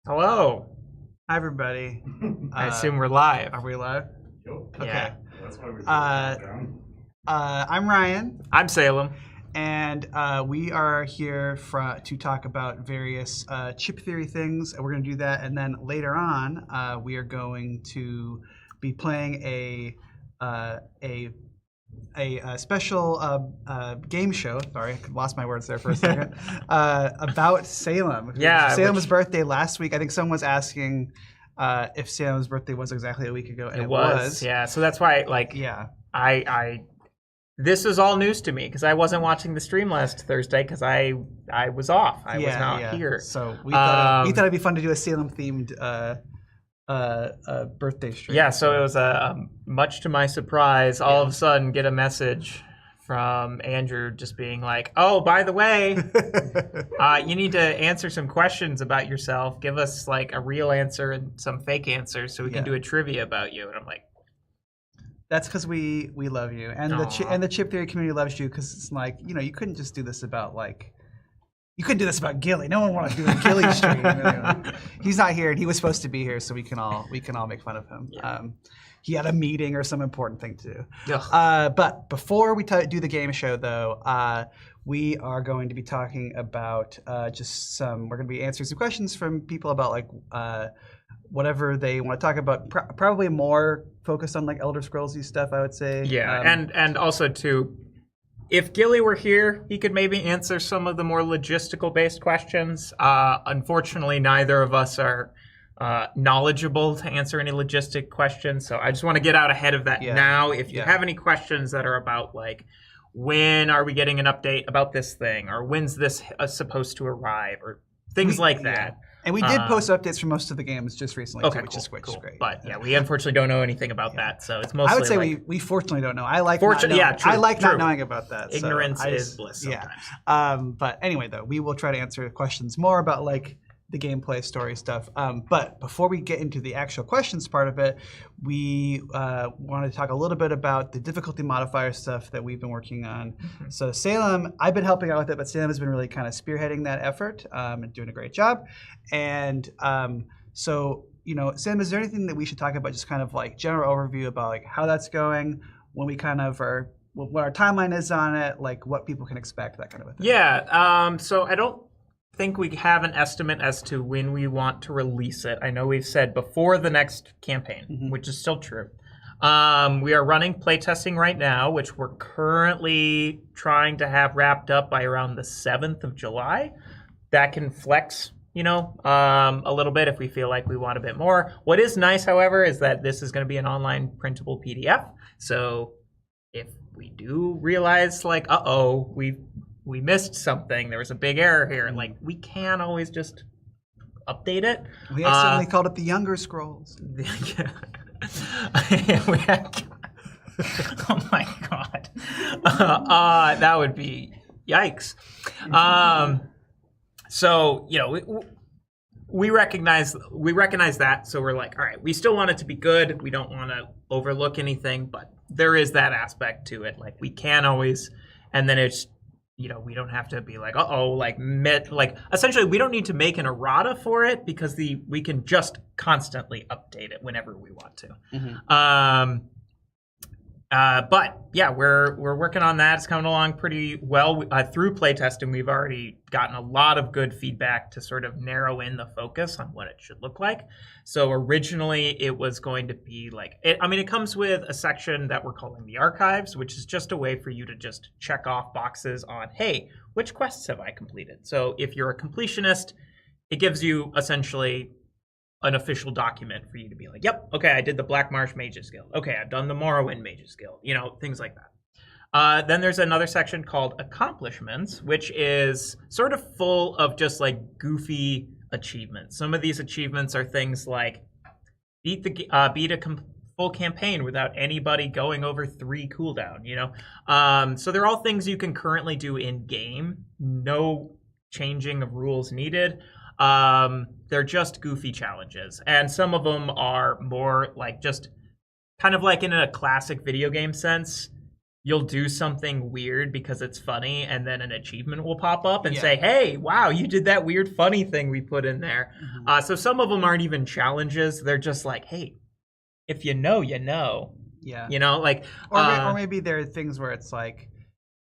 Hello. Hi, everybody. I assume we're live. Are we live? Yep. Okay. Yeah. That's why we down. I'm Ryan, I'm Salem. and we are here to talk about various chip theory things. And we're going to do that, and then later on, we are going to be playing a special game show. Sorry, I lost my words there for a second. About Salem. Yeah, Salem's birthday last week. I think someone was asking if Salem's birthday was exactly a week ago, and it was. Yeah, so that's why, Yeah. This is all news to me because I wasn't watching the stream last Thursday because I was off. I was not here. So we thought it'd be fun to do a Salem-themed birthday stream. Yeah, so it was much to my surprise, all of a sudden get a message from Andrew just being like, "Oh, by the way, you need to answer some questions about yourself. Give us like a real answer and some fake answers so we can do a trivia about you." And I'm like, that's because we love you, and the chip theory community loves you because it's like, you couldn't just do this about you couldn't do this about Gilly. No one wanted to do a Gilly stream. He's not here, and he was supposed to be here, so we can all make fun of him. Yeah. He had a meeting or some important thing to do. But before we do the game show, though, we are going to be talking about we're going to be answering some questions from people about whatever they want to talk about. Probably more focused on Elder Scrolls-y stuff, I would say. Yeah, and also too, if Gilly were here, he could maybe answer some of the more logistical-based questions. Unfortunately, neither of us are knowledgeable to answer any logistic questions, so I just want to get out ahead of that now. If you have any questions that are about when are we getting an update about this thing, or when's this supposed to arrive, or things like that. And we did post updates for most of the games just recently, too, which is great. But we unfortunately don't know anything about that, so it's mostly. I would say we fortunately don't know. I like not knowing about that. Ignorance is bliss sometimes. Yeah. But anyway, though, we will try to answer questions more about the gameplay story stuff. But before we get into the actual questions part of it, we wanted to talk a little bit about the difficulty modifier stuff that we've been working on. Mm-hmm. So Salem, I've been helping out with it, but Salem has been really kind of spearheading that effort and doing a great job. And so, Salem, is there anything that we should talk about, just kind of general overview about how that's going, when we kind of are, what our timeline is on it, what people can expect, that kind of a thing? Yeah, so I don't think we have an estimate as to when we want to release it. I know we've said before the next campaign, which is still true. We are running playtesting right now, which we're currently trying to have wrapped up by around the 7th of July. That can flex, a little bit if we feel like we want a bit more. What is nice, however, is that this is going to be an online printable PDF. So if we do realize we missed something, there was a big error here, we can always just update it. We accidentally called it the Younger Scrolls. Oh my god. That would be yikes. So, we recognize that, so we're all right, we still want it to be good. We don't want to overlook anything, but there is that aspect to it. We can always, and then it's, we don't have to be essentially we don't need to make an errata for it because we can just constantly update it whenever we want to. Mm-hmm. But yeah, we're working on that. It's coming along pretty well. Through playtesting, we've already gotten a lot of good feedback to sort of narrow in the focus on what it should look like. So originally it was going to be it comes with a section that we're calling the archives, which is just a way for you to just check off boxes on, hey, which quests have I completed? So if you're a completionist, it gives you essentially an official document for you to be yep, okay, I did the Black Marsh Mages Guild. Okay, I've done the Morrowind Mages Guild. Things like that. Then there's another section called Accomplishments, which is sort of full of just goofy achievements. Some of these achievements are things like beat a full campaign without anybody going over 3 cooldown. So they're all things you can currently do in game. No changing of rules needed. They're just goofy challenges, and some of them are more just kind of in a classic video game sense. you'll do something weird because it's funny, and then an achievement will pop up and say, hey, wow, you did that weird funny thing we put in there. So some of them aren't even challenges. They're just like, hey, if you know, you know. Yeah. You know, like... Or maybe there are things where it's like,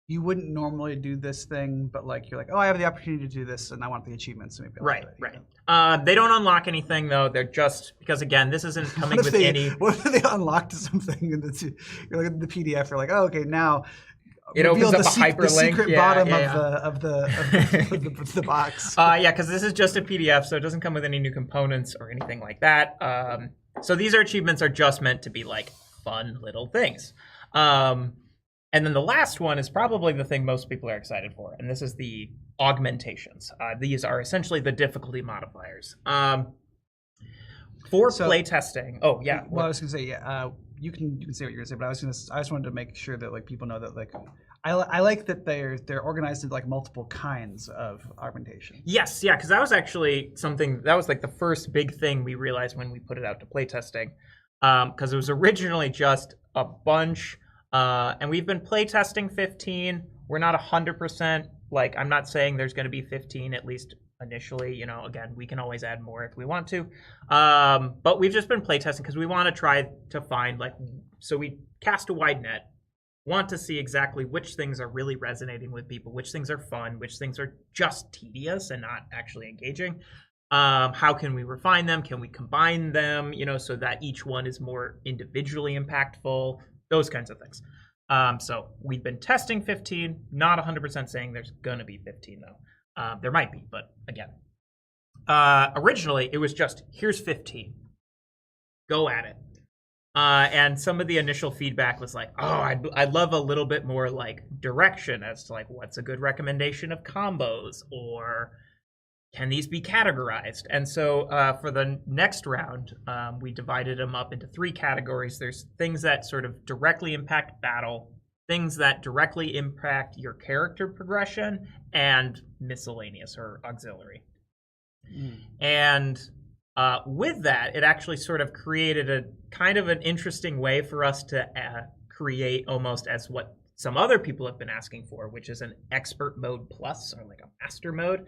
you wouldn't normally do this thing, but like you're like, oh, I have the opportunity to do this, and I want the achievement, so maybe I'll do it. Right. They don't unlock anything though. They're just because again, this isn't coming with any. What if they unlocked something and you're looking at the PDF? You're like, oh, okay, now it opens up a hyperlink. The secret bottom of the box. Yeah, because this is just a PDF, so it doesn't come with any new components or anything like that. So these achievements are just meant to be like fun little things. And then the last one is probably the thing most people are excited for, and this is the augmentations. These are essentially the difficulty modifiers. For playtesting. Oh yeah. Well, I was gonna say you can say what you're gonna say, but I just wanted to make sure that like people know that like I like that they're organized into like multiple kinds of augmentation. Yes, yeah, because that was actually something that was like the first big thing we realized when we put it out to playtesting, because it was originally just a bunch. And we've been playtesting 15. We're not 100%. Like, I'm not saying there's going to be 15, at least initially. You know, again, we can always add more if we want to. But we've just been playtesting because we want to try to find, like, so we cast a wide net, want to see exactly which things are really resonating with people, which things are fun, which things are just tedious and not actually engaging. How can we refine them? Can we combine them, you know, so that each one is more individually impactful? Those kinds of things. So we've been testing 15, not 100% saying there's going to be 15, though. There might be, but again. Originally, it was just, here's 15. Go at it. And some of the initial feedback was like, oh, I'd love a little bit more like direction as to like what's a good recommendation of combos, or can these be categorized? And so for the next round, we divided them up into 3 categories. There's things that sort of directly impact battle, things that directly impact your character progression, and miscellaneous or auxiliary. And with that, it actually sort of created a kind of an interesting way for us to create almost as what some other people have been asking for, which is an expert mode plus, or like a master mode,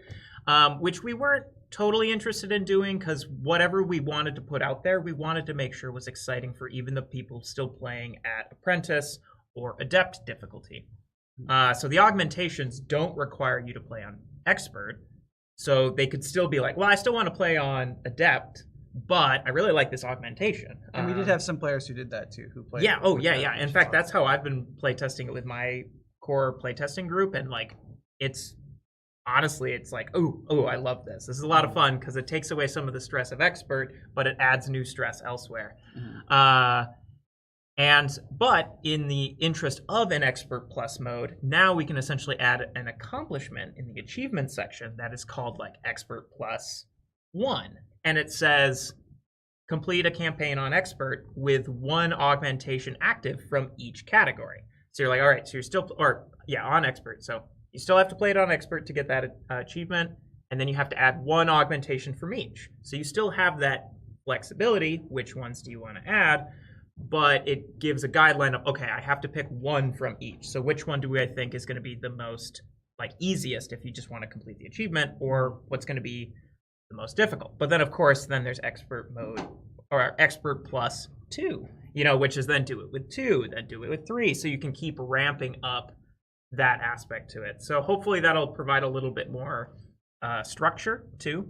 which we weren't totally interested in doing because whatever we wanted to put out there, we wanted to make sure was exciting for even the people still playing at apprentice or adept difficulty. So the augmentations don't require you to play on expert, so they could still be like, well, I still want to play on adept, but I really like this augmentation. And we did have some players who did that too, who played. Yeah. Oh, yeah. In fact, that's how I've been playtesting it with my core playtesting group, and like, it's honestly, it's like, oh, I love this. This is a lot of fun because it takes away some of the stress of expert, but it adds new stress elsewhere. But in the interest of an expert plus mode, now we can essentially add an accomplishment in the achievement section that is called like expert plus 1. And it says, complete a campaign on expert with 1 augmentation active from each category. So you're like, all right, so you're still, on expert. So you still have to play it on expert to get that achievement. And then you have to add 1 augmentation from each. So you still have that flexibility. Which ones do you want to add? But it gives a guideline of, okay, I have to pick 1 from each. So which one do I think is going to be the most like easiest if you just want to complete the achievement, or what's going to be the most difficult? But then of course, then there's expert mode, or expert plus 2, you know, which is then do it with 2, then do it with 3. So you can keep ramping up that aspect to it. So hopefully that'll provide a little bit more structure too,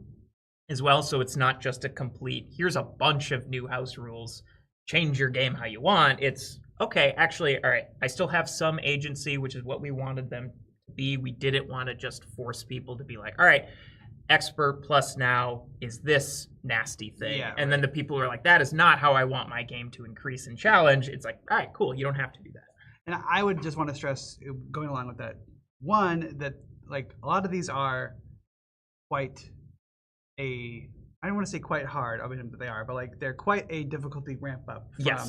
as well. So it's not just a complete, here's a bunch of new house rules, change your game how you want. It's, okay, actually, all right, I still have some agency, which is what we wanted them to be. We didn't want to just force people to be like, all right, expert plus now is this nasty thing. Yeah, and then the people who are like, that is not how I want my game to increase and challenge. It's like, all right, cool, you don't have to do that. And I would just want to stress, going along with that, one, that like a lot of these are quite a, I don't want to say quite hard, I mean, but they are, but like they're quite a difficulty ramp up from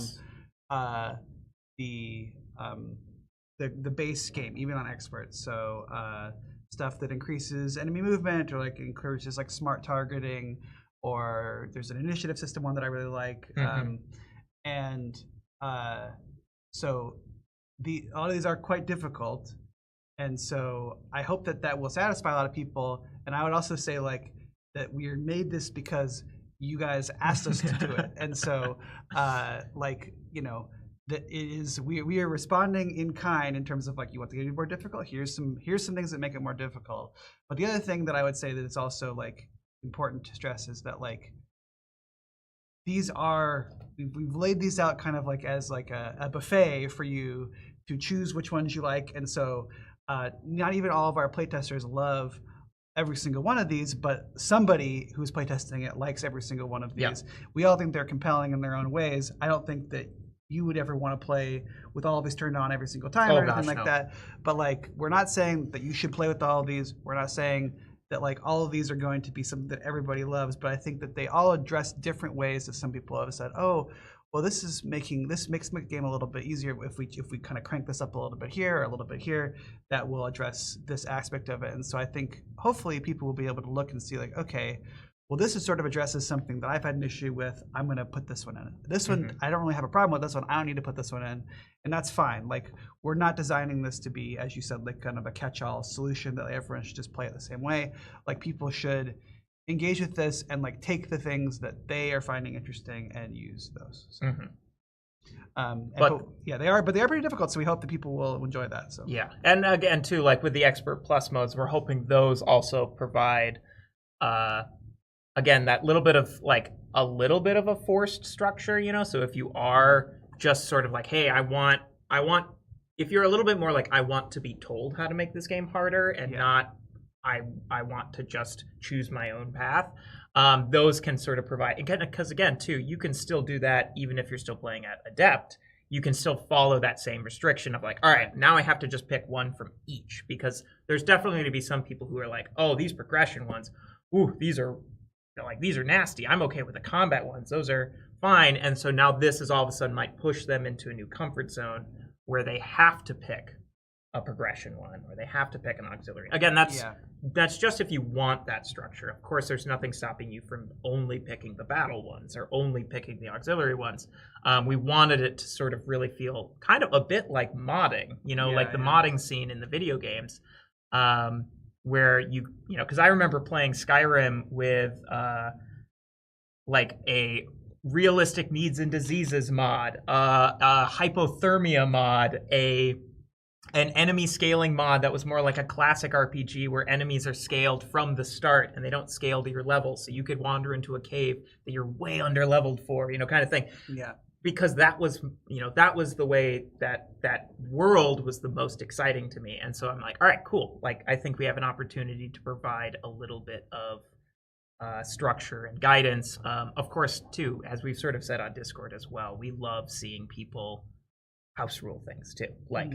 the base game, even on expert. So stuff that increases enemy movement, or like encourages like smart targeting, or there's an initiative system one that I really like. So a lot of these are quite difficult, and so I hope that will satisfy a lot of people. And I would also say like that we made this because you guys asked us to do it, and so like that it is we are responding in kind in terms of like you want the game to be more difficult. Here's some things that make it more difficult. But the other thing that I would say that it's also like important to stress is that like these are we've laid these out kind of like as like a buffet for you to choose which ones you like, and so not even all of our playtesters love every single one of these, but somebody who's playtesting it likes every single one of these. Yeah. We all think they're compelling in their own ways. I don't think that you would ever want to play with all of these turned on every single time or anything like that. But like, we're not saying that you should play with all of these. We're not saying that like all of these are going to be something that everybody loves. But I think that they all address different ways that some people have said, oh, well, this makes the game a little bit easier if we kind of crank this up a little bit here or a little bit here. That will address this aspect of it. And so I think hopefully people will be able to look and see like, okay, well, this is sort of addresses something that I've had an issue with. I'm going to put this one in. This one, I don't really have a problem with this one. I don't need to put this one in. And that's fine. Like, we're not designing this to be, as you said, like kind of a catch-all solution that everyone should just play it the same way. Like, people should engage with this and like take the things that they are finding interesting and use those. So. But they are pretty difficult. So we hope that people will enjoy that. So yeah, and again too, like with the Expert Plus modes, we're hoping those also provide, again, that little bit of like a little bit of a forced structure, So if you are just sort of like, hey, I want, if you're a little bit more like, I want to be told how to make this game harder and not. I want to just choose my own path. Those can sort of provide, because again, too, you can still do that even if you're still playing at Adept. You can still follow that same restriction of like, all right, now I have to just pick one from each, because there's definitely going to be some people who are like, oh, these progression ones, ooh, these are nasty. I'm okay with the combat ones; those are fine. And so now this is all of a sudden might push them into a new comfort zone where they have to pick a progression one, or they have to pick an auxiliary. Again, that's just if you want that structure. Of course, there's nothing stopping you from only picking the battle ones or only picking the auxiliary ones. We wanted it to sort of really feel kind of a bit like modding, like the modding scene in the video games, where because I remember playing Skyrim with like a realistic needs and diseases mod, a hypothermia mod, an enemy scaling mod that was more like a classic RPG where enemies are scaled from the start and they don't scale to your level. So you could wander into a cave that you're way under leveled for, kind of thing. Yeah. Because that was the way that world was the most exciting to me. And so I'm like, all right, cool. Like, I think we have an opportunity to provide a little bit of structure and guidance. Of course, too, as we've sort of said on Discord as well, we love seeing people house rule things too. Like,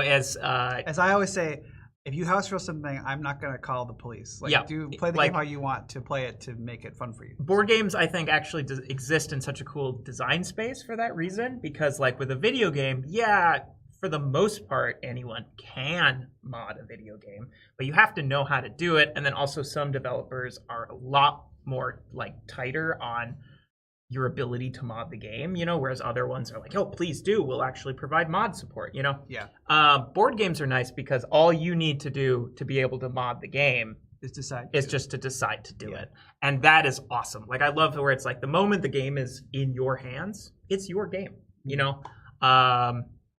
as I always say, if you house rule something, I'm not going to call the police. Like, do play the game how you want to play it to make it fun for you. Board games, I think, actually exist in such a cool design space for that reason, because like with a video game, for the most part, anyone can mod a video game, but you have to know how to do it. And then also some developers are a lot more like tighter on your ability to mod the game, whereas other ones are like, oh, please do. We'll actually provide mod support, Yeah. Board games are nice because all you need to do to be able to mod the game is just to decide to do it. And that is awesome. Like, I love where it's like the moment the game is in your hands, it's your game,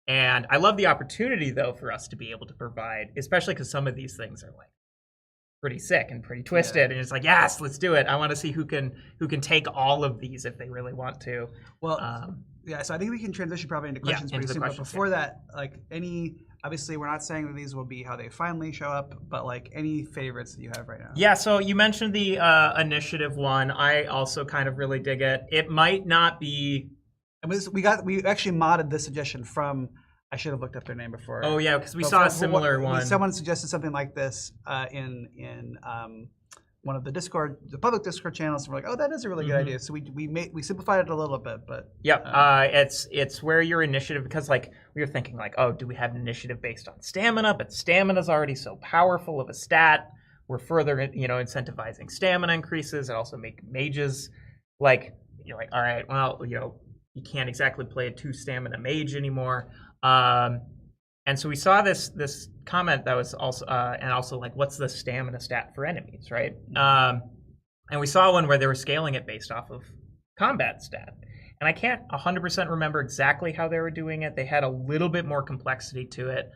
And I love the opportunity, though, for us to be able to provide, especially because some of these things are like pretty sick and pretty twisted, and it's like, yes, let's do it. I want to see who can take all of these if they really want to. Well, so I think we can transition probably into questions pretty soon. But before that, like obviously we're not saying that these will be how they finally show up, but like any favorites that you have right now. Yeah, so you mentioned the initiative one. I also kind of really dig it. It might not be. We actually modded this suggestion from. I should have looked up their name before. Oh yeah, because we saw a similar one. Someone suggested something like this in one of the public Discord channels. And we're like, oh, that is a really good idea. So we simplified it a little bit, but it's where your initiative, because like we were thinking like, oh, do we have an initiative based on stamina? But stamina's already so powerful of a stat. We're further incentivizing stamina increases and also make mages like you're like, all right, well, you can't exactly play a 2 stamina mage anymore. And so we saw this comment that was also and also like, what's the stamina stat for enemies, right? And we saw one where they were scaling it based off of combat stat. And I can't 100% remember exactly how they were doing it. They had a little bit more complexity to it.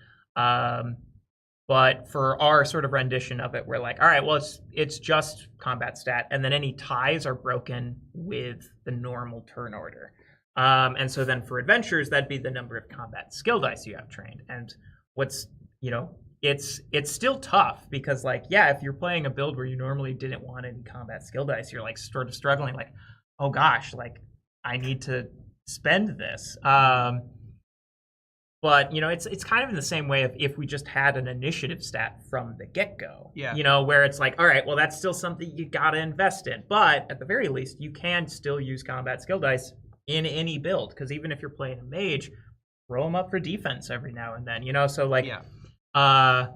But for our sort of rendition of it, we're like, all right, well, it's just combat stat. And then any ties are broken with the normal turn order. And so then for adventures, that'd be the number of combat skill dice you have trained. And what's, it's still tough because, like, yeah, if you're playing a build where you normally didn't want any combat skill dice, you're like sort of struggling, like, oh gosh, like I need to spend this. But it's kind of in the same way of if we just had an initiative stat from the get-go. Yeah. Where it's like, all right, well, that's still something you gotta invest in. But at the very least, you can still use combat skill dice in any build, because even if you're playing a mage, roll them up for defense every now and then. So like, that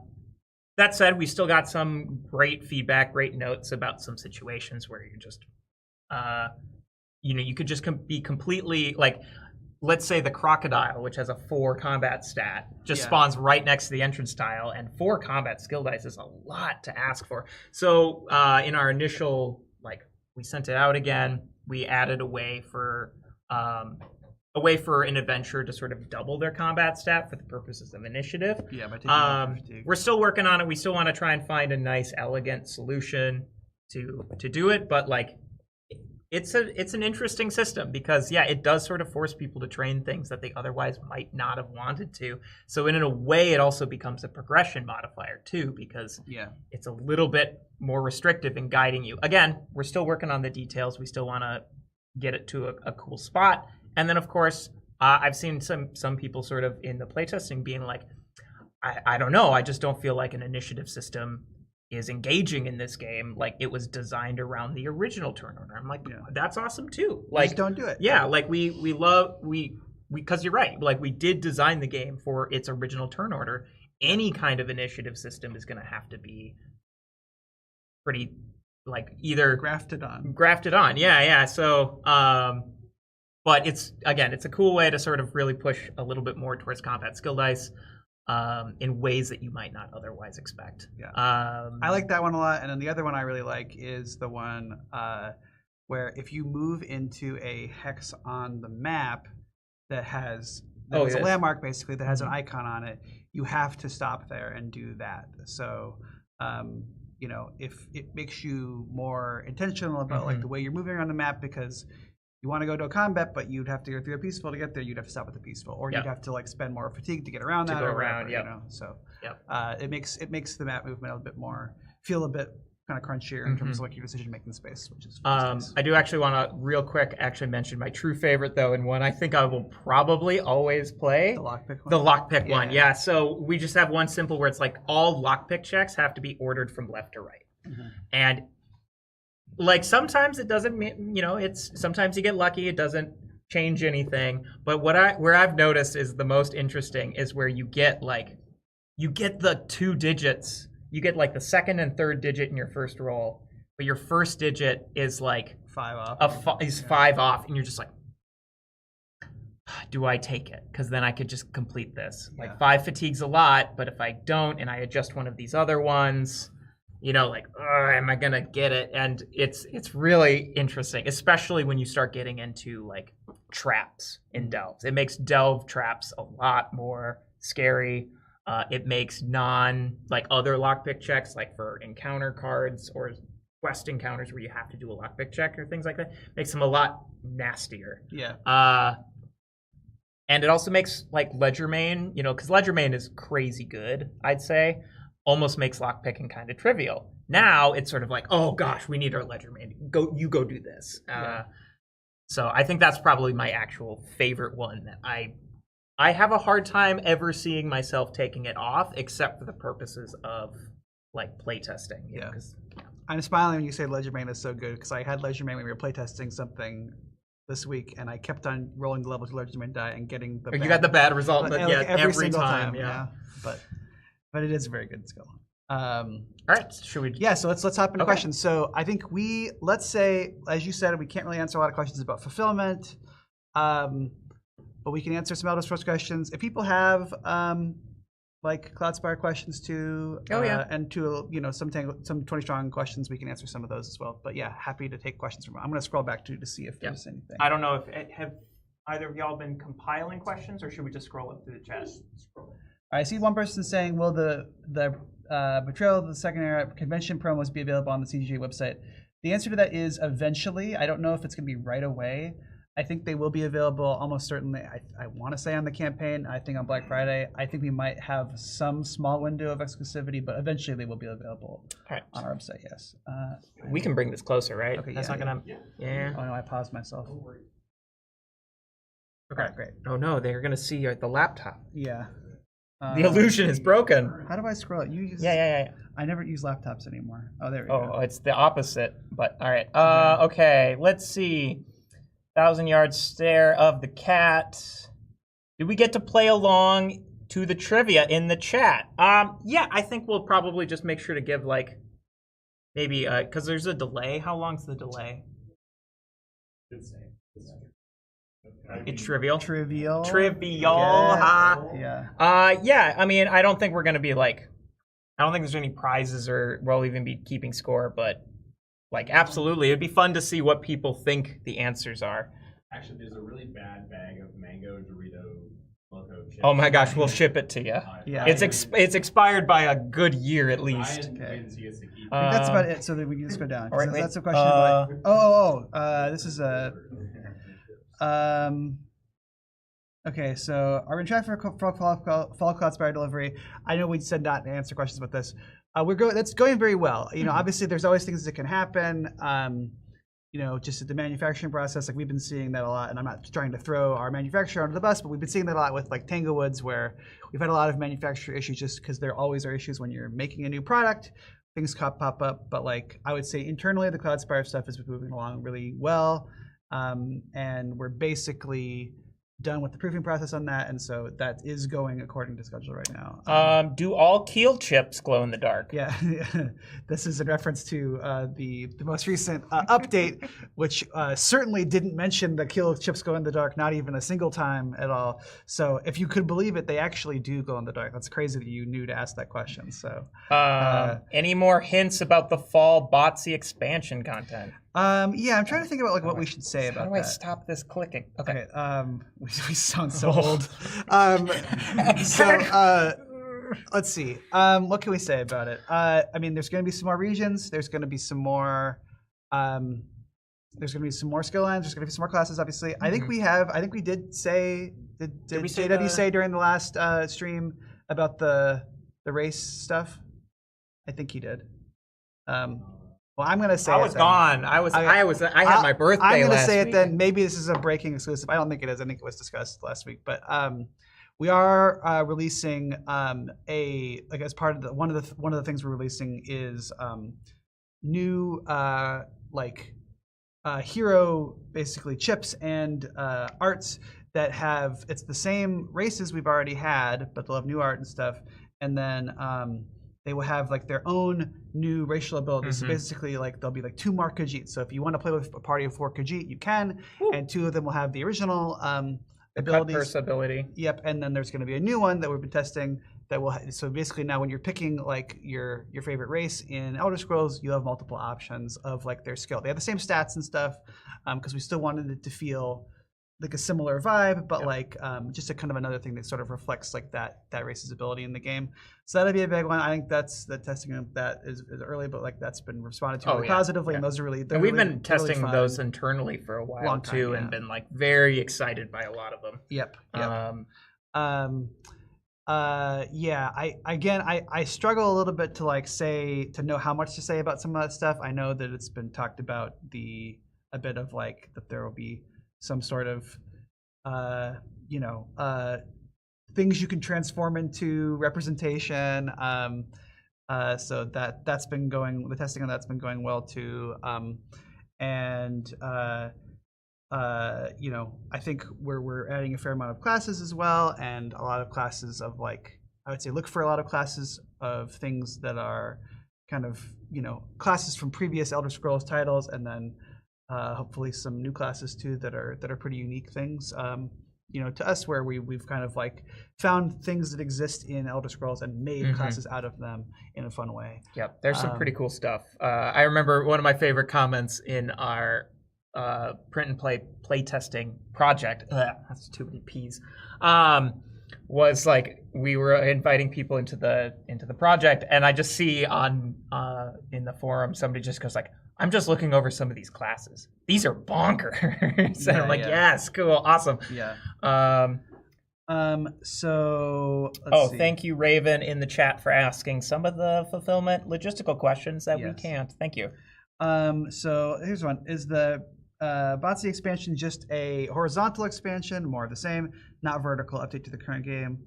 said, we still got some great feedback, great notes about some situations where you're just, you could just be completely like. Let's say the crocodile, which has a 4 combat stat, just spawns right next to the entrance tile, and 4 combat skill dice is a lot to ask for. So in our initial, like, we sent it out again. We added a way for an adventurer to sort of double their combat stat for the purposes of initiative. Yeah, by taking fatigue. We're still working on it. We still want to try and find a nice, elegant solution to do it, but like. It's an interesting system because, yeah, it does sort of force people to train things that they otherwise might not have wanted to. So in a way, it also becomes a progression modifier, too, because it's a little bit more restrictive in guiding you. Again, we're still working on the details. We still want to get it to a cool spot. And then, of course, I've seen some people sort of in the playtesting being like, I don't know, I just don't feel like an initiative system is engaging in this game like it was designed around the original turn order. I'm like, that's awesome too. Like, just don't do it. Yeah, like we because you're right. Like we did design the game for its original turn order. Any kind of initiative system is going to have to be pretty like either grafted on. Yeah. So, but it's a cool way to sort of really push a little bit more towards combat skill dice. In ways that you might not otherwise expect. Yeah, I like that one a lot. And then the other one I really like is the one where if you move into a hex on the map that has a landmark basically that has an icon on it, you have to stop there and do that. So if it makes you more intentional about like the way you're moving around the map because you want to go to a combat, but you'd have to go through a peaceful to get there. You'd have to stop at the peaceful, or you'd have to like spend more fatigue to get around that. So it makes the map movement a bit more feel a bit kind of crunchier in terms of like your decision making space, which is. Nice. I do actually want to real quick actually mention my true favorite though, and one I think I will probably always play. The lockpick one. The lockpick one, yeah. So we just have one simple where it's like all lockpick checks have to be ordered from left to right, and. Like sometimes it doesn't, it's sometimes you get lucky. It doesn't change anything. But where I've noticed is the most interesting is where you get the 2 digits. You get like the second and third digit in your first roll, but your first digit is like 5 off. Is 5 off, and you're just like, do I take it? Because then I could just complete this. Like 5 fatigue's a lot, but if I don't and I adjust one of these other ones. Like, am I gonna get it? And it's really interesting, especially when you start getting into like traps in delves. It makes delve traps a lot more scary. It makes other lockpick checks, like for encounter cards or quest encounters where you have to do a lockpick check or things like that, makes them a lot nastier. Yeah. And it also makes like Ledgermain, because Ledgermain is crazy good, I'd say. Almost makes lockpicking kind of trivial. Now it's sort of like, oh gosh, we need our Ledgermain. You go do this. So I think that's probably my actual favorite one that I have a hard time ever seeing myself taking it off, except for the purposes of like playtesting. I'm smiling when you say Ledgermain is so good because I had Ledgermain when we were playtesting something this week, and I kept on rolling the level 2 Ledgermain die and getting the. You got the bad result, but every time. But it is a very good skill. All right, should we? Yeah, so let's hop into questions. So I think let's say, as you said, we can't really answer a lot of questions about fulfillment, but we can answer some Elder Scrolls questions. If people have like Cloudspire questions too. And to some 20 strong questions, we can answer some of those as well. But yeah, happy to take questions from. I'm going to scroll back to see if there's anything. I don't know if have either of y'all been compiling questions, or should we just scroll up through the chat? I see one person saying, will the Betrayal of the Second Era convention promos be available on the CGA website? The answer to that is eventually. I don't know if it's going to be right away. I think they will be available almost certainly. I want to say on the campaign. I think on Black Friday. I think we might have some small window of exclusivity, but eventually they will be available on our website. Yes. We can bring this closer, right? Okay. That's not gonna. Yeah. Oh no, I paused myself. Okay, great. Oh no, they're gonna see the laptop. Yeah. The illusion is broken. How do I scroll it? You use, yeah. I never use laptops anymore. Oh, there we go. Oh, it's the opposite. But all right. Okay. Let's see. 1,000-yard stare of the cat. Did we get to play along to the trivia in the chat? Yeah, I think we'll probably just make sure to give maybe because there's a delay. How long's the delay? It's trivial. Trivial. Yeah. Yeah. I mean, I don't think we're gonna be I don't think there's any prizes or we'll even be keeping score, but absolutely, it'd be fun to see what people think the answers are. Actually, there's a really bad bag of mango Dorito Loco chips. Oh my gosh, we'll ship it to you. Yeah. It's expired by a good year at least. Okay. That's about it. So that we can just go down. Right, that's a question. This is a. Okay, so are we on track for Fall Cloudspire delivery? I know we said not to answer questions about this. That's going very well. Obviously there's always things that can happen. Just at the manufacturing process, we've been seeing that a lot. And I'm not trying to throw our manufacturer under the bus, but we've been seeing that a lot with Tanglewoods, where we've had a lot of manufacturer issues just because there always are issues when you're making a new product. Things pop up, but I would say internally the Cloudspire stuff is moving along really well. And we're basically done with the proofing process on that, and so that is going according to schedule right now. Do all Keel chips glow in the dark? Yeah, this is in reference to the most recent update, which certainly didn't mention the Keel chips glow in the dark, not even a single time at all. So if you could believe it, they actually do glow in the dark. That's crazy that you knew to ask that question. So, any more hints about the fall Botsy expansion content? Yeah, I'm trying to think about what we should say about that. How do I stop this clicking? Okay. We sound so old. Let's see. What can we say about it? I mean, there's going to be some more regions. There's going to be some more. There's going to be some more skill lines. There's going to be some more classes. Obviously, I think we have. I think we did say. Did JW say during the last stream about the race stuff? I think he did. Well, I'm gonna say I was gone. I had my birthday. I'm gonna last say week. it then. Maybe this is a breaking exclusive. I don't think it is. I think it was discussed last week. But we are releasing as part of one of the things we're releasing is new hero basically chips and arts that have it's the same races we've already had, but they'll have new art and stuff, and then they will have their own new racial abilities. So basically, there'll be 2 more Khajiit. So if you want to play with a party of 4 Khajiit, you can, and 2 of them will have the original abilities. Cut-burst ability. Yep, and then there's going to be a new one that we've been testing that will. So basically, now when you're picking your favorite race in Elder Scrolls, you have multiple options of their skill. They have the same stats and stuff because we still wanted it to feel a similar vibe, but just a kind of another thing that sort of reflects that race's ability in the game. So that'd be a big one. I think that's the testing of that is early, but that's been responded to really positively, and those are really. And we've been testing those internally for a while too, and been very excited by a lot of them. Yep. I struggle a little bit to know how much to say about some of that stuff. I know that it's been talked about a bit of that there will be some sort of, things you can transform into representation. So that's been going. The testing on that's been going well too. I think we're adding a fair amount of classes as well, and a lot of classes of I would say look for a lot of classes of things that are kind of classes from previous Elder Scrolls titles, and then hopefully some new classes too that are pretty unique things. to us where we've kind of like found things that exist in Elder Scrolls and made classes out of them in a fun way. Yep, there's some pretty cool stuff. I remember one of my favorite comments in our print and play testing project. That's too many P's. Was like we were inviting people into the project, and I just see on in the forum somebody just goes like, "I'm just looking over some of these classes. These are bonkers." And I'm like, "Yes, cool, awesome." Yeah. So let's see. Thank you, Raven, in the chat for asking some of the fulfillment logistical questions that we can't. Thank you. So here's one: is the Botsy expansion just a horizontal expansion, more of the same, not vertical update to the current game?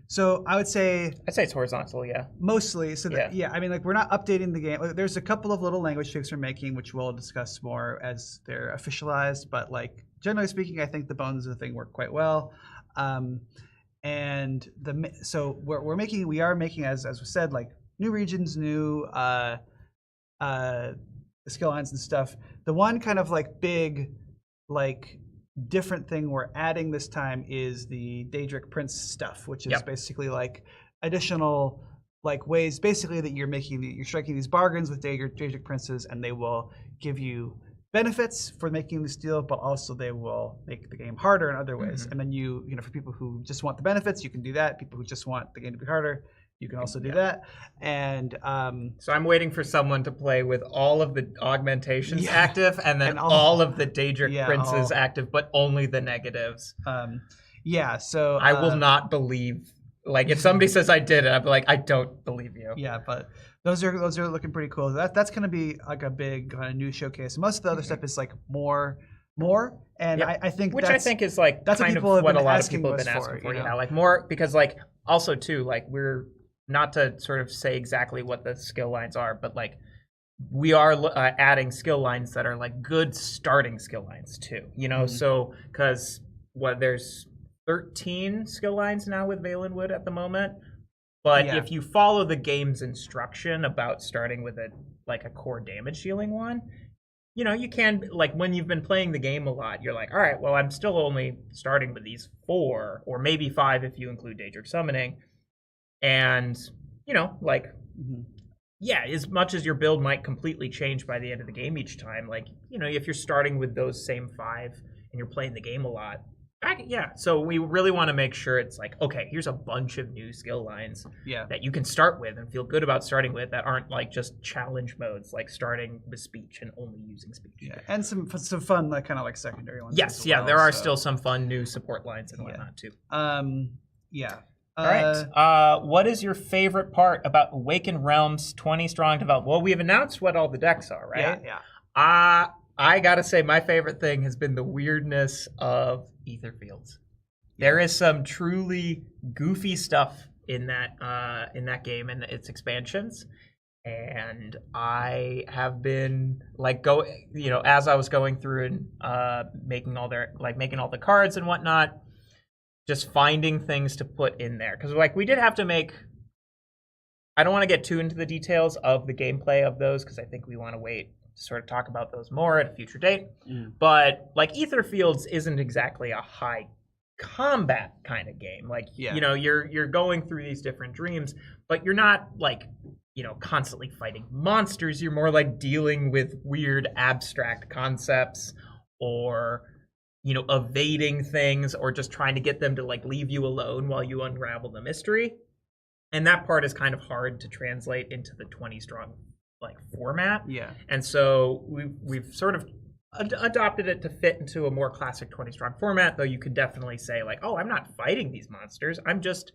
So I'd say it's horizontal, yeah. Mostly. So I mean, like, we're not updating the game. There's a couple of little language tweaks we're making, which we'll discuss more as they're officialized. But like, generally speaking, I think the bones of the thing work quite well. And so we are making, as we said, like new regions, new skill lines and stuff. The one kind of like big, like different thing we're adding this time is the Daedric Prince stuff, which is basically like additional like ways basically that you're striking these bargains with Daedric Princes, and they will give you benefits for making this deal, but also they will make the game harder in other ways. And then you know, for people who just want the benefits, you can do that. People who just want the game to be harder, you can also do that. And so I'm waiting for someone to play with all of the augmentations active, and then all of the Daedric Princes active, but only the negatives. So I will not believe. Like, if somebody says I did it, I'd be like, I don't believe you. Yeah, but those are looking pretty cool. That's going to be like a big kind of new showcase. Most of the other stuff is like more, and I think I think is like that's kind of what a lot of people have been asking for. Yeah, like more, because like also too, like, we're not to sort of say exactly what the skill lines are, but like we are adding skill lines that are like good starting skill lines too. You know, so because there's 13 skill lines now with Valenwood at the moment, but if you follow the game's instruction about starting with a core damage dealing one, you know, you can, like, when you've been playing the game a lot, you're like, all right, well, I'm still only starting with these 4 or maybe 5 if you include Daedric Summoning. And, you know, like, as much as your build might completely change by the end of the game each time, like, you know, if you're starting with those same 5 and you're playing the game a lot, so we really want to make sure it's like, okay, here's a bunch of new skill lines that you can start with and feel good about starting with, that aren't like just challenge modes, like starting with speech and only using speech. Yeah, and some fun, like, kind of like secondary ones. Yes, there are still some fun new support lines and whatnot too. All right. What is your favorite part about Awakened Realms 20 strong development? Well, we've announced what all the decks are, right? I gotta say, my favorite thing has been the weirdness of Ether Fields. There is some truly goofy stuff in that game and its expansions, and I have been like as I was going through and making all the cards and whatnot, just finding things to put in there, because like we did have to make. I don't want to get too into the details of the gameplay of those, because I think we want to wait to sort of talk about those more at a future date. But like Ether Fields isn't exactly a high combat kind of game. Like you know, you're going through these different dreams, but you're not like, you know, constantly fighting monsters. You're more like dealing with weird abstract concepts, or, you know, evading things, or just trying to get them to like leave you alone while you unravel the mystery. And that part is kind of hard to translate into the 20 strong like format. And so we've sort of adopted it to fit into a more classic 20 strong format, though you could definitely say like, oh, I'm not fighting these monsters, I'm just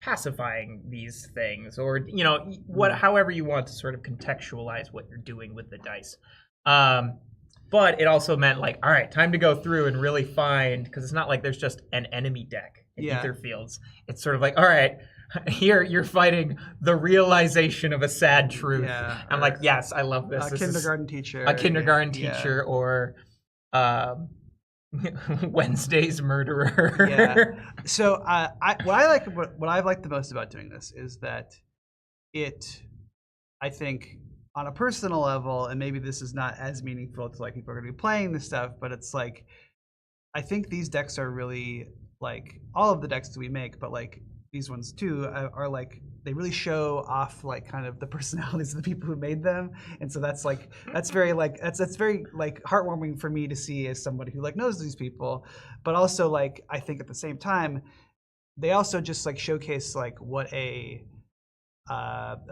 pacifying these things, or, you know, however you want to sort of contextualize what you're doing with the dice. But it also meant like, all right, time to go through and really find, because it's not like there's just an enemy deck in Ether Fields. It's sort of like, all right, here you're fighting the realization of a sad truth. I'm like, yes, I love this. A kindergarten teacher. A kindergarten teacher, or Wednesday's murderer. So what I've liked the most about doing this is that I think, on a personal level, and maybe this is not as meaningful to like people who are going to be playing this stuff, but it's like I think these decks are really like all of the decks that we make, but like these ones too are like they really show off like kind of the personalities of the people who made them, and so that's very heartwarming for me to see as somebody who like knows these people, but also like I think at the same time they also just like showcase like what a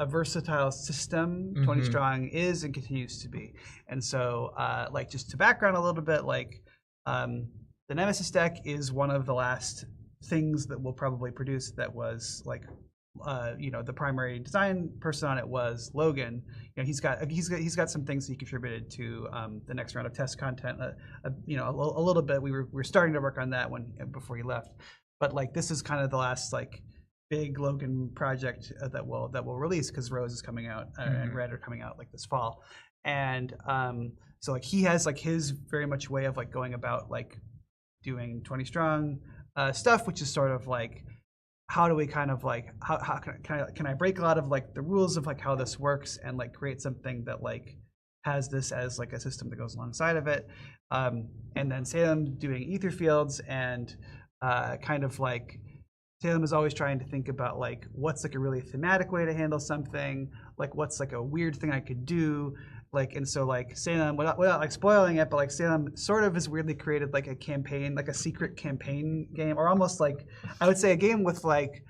versatile system 20 strong is and continues to be. And so like just to background a little bit, like the Nemesis deck is one of the last things that we'll probably produce that was like the primary design person on it was Logan. He's got some things he contributed to the next round of test content. A little bit. We were starting to work on that before he left, but like this is kind of the last like big Logan project that will release because Rose is coming out and Red are coming out like this fall, and so like he has like his very much way of like going about like doing 20 strong stuff, which is sort of like how do we kind of like how can I break a lot of like the rules of like how this works and like create something that like has this as like a system that goes alongside of it, and then Salem doing ether fields and kind of like Salem is always trying to think about like what's like a really thematic way to handle something, like what's like a weird thing I could do, like, and so like Salem without like spoiling it, but like Salem sort of has weirdly created like a campaign, like a secret campaign game, or almost like I would say a game with like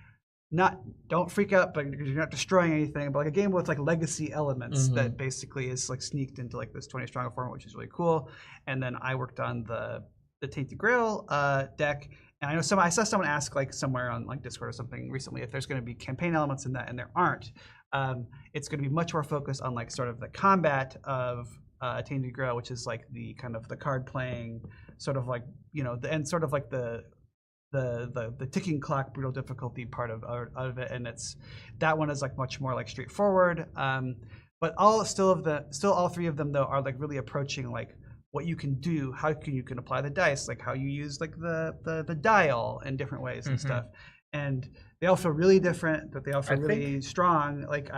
don't freak out, but you're not destroying anything, but like a game with like legacy elements that basically is like sneaked into like this 20 strong format, which is really cool. And then I worked on the Tainted Grail deck. And I saw someone ask like somewhere on like Discord or something recently if there's going to be campaign elements in that, and there aren't. It's going to be much more focused on like sort of the combat of Tainted Grail, which is like the kind of the card playing sort of like and sort of like the ticking clock brutal difficulty part of it, and that one is like much more like straightforward. But all three of them though are like really approaching like what you can do, how you can apply the dice, like how you use like the dial in different ways and stuff. And they all feel really different, but they all feel really strong. Like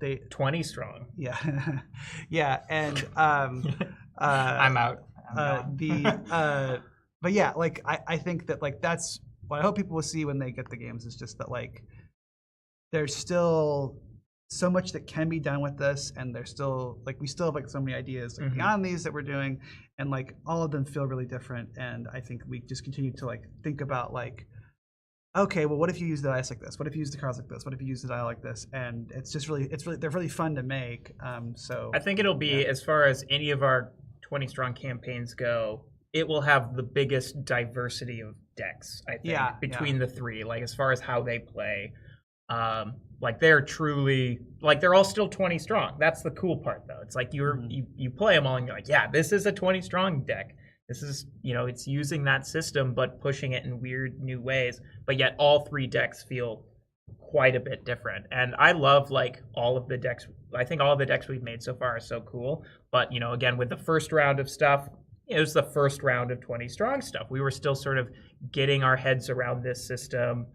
they 20 strong. Yeah, yeah, and I'm out. But yeah, like I think that like that's what I hope people will see when they get the games is just that like there's still so much that can be done with this, and there's still like we still have like so many ideas like beyond these that we're doing, and like all of them feel really different. And I think we just continue to like think about like, okay, well, what if you use the dice like this? What if you use the cards like this? What if you use the dial like this? And it's really they're really fun to make. So I think it'll be as far as any of our 20 strong campaigns go, it will have the biggest diversity of decks. I think between the three, like as far as how they play. Like they're truly like they're all still 20 strong. That's the cool part though. It's like you play them all and you're like, yeah, this is a 20 strong deck. This is it's using that system but pushing it in weird new ways. But yet all three decks feel quite a bit different. And I love like all of the decks. I think all of the decks we've made so far are so cool. But again with the first round of stuff, it was the first round of 20 strong stuff. We were still sort of getting our heads around this system.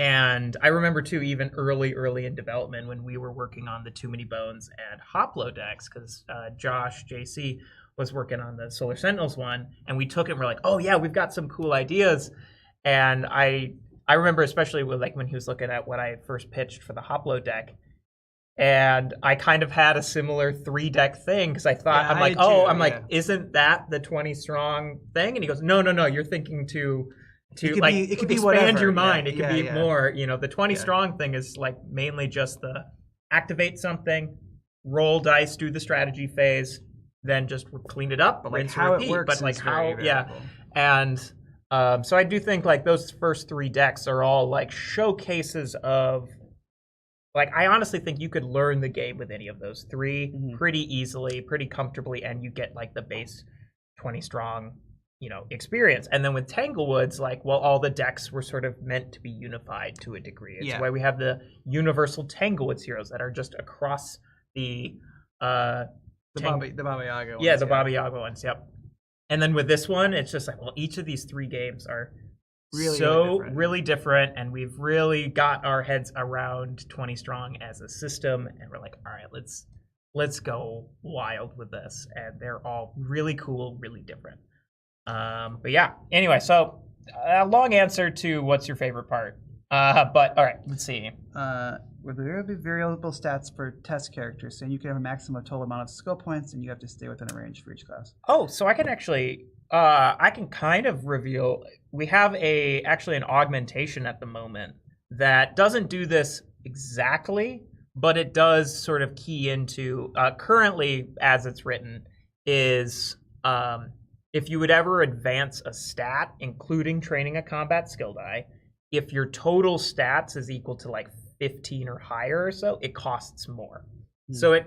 And I remember too, even early in development when we were working on the Too Many Bones and Hoplo decks, because Josh JC was working on the Solar Sentinels one, and we took it and we're like, oh yeah, we've got some cool ideas. And I remember especially with like when he was looking at what I first pitched for the Hoplo deck, and I kind of had a similar 3-deck thing because I thought isn't that the 20 strong thing? And he goes, no, you're thinking it could be expand whatever. your mind. It could be more, the 20 strong thing is like mainly just the activate something, roll dice, do the strategy phase, then just clean it up, but rinse like how repeat. It works but like how, variable. And so I do think like those first 3 decks are all like showcases of, like I honestly think you could learn the game with any of those 3 pretty easily, pretty comfortably, and you get like the base 20 strong experience. And then with Tanglewoods, like, well, all the decks were sort of meant to be unified to a degree. It's why we have the universal Tanglewoods heroes that are just across the Baba Yaga ones. Yeah, the Baba Yaga ones, yep. And then with this one, it's just like, well, each of these 3 games are really different, and we've really got our heads around 20 strong as a system, and we're like, all right, let's go wild with this. And they're all really cool, really different. But yeah, anyway, so a long answer to what's your favorite part. But all right, let's see. Where there will be variable stats for test characters, and you can have a maximum total amount of skill points, and you have to stay within a range for each class. Oh, so I can actually, I can kind of reveal. We have actually an augmentation at the moment that doesn't do this exactly, but it does sort of key into, currently as it's written, is if you would ever advance a stat, including training a combat skill die, if your total stats is equal to like 15 or higher or so, it costs more. So it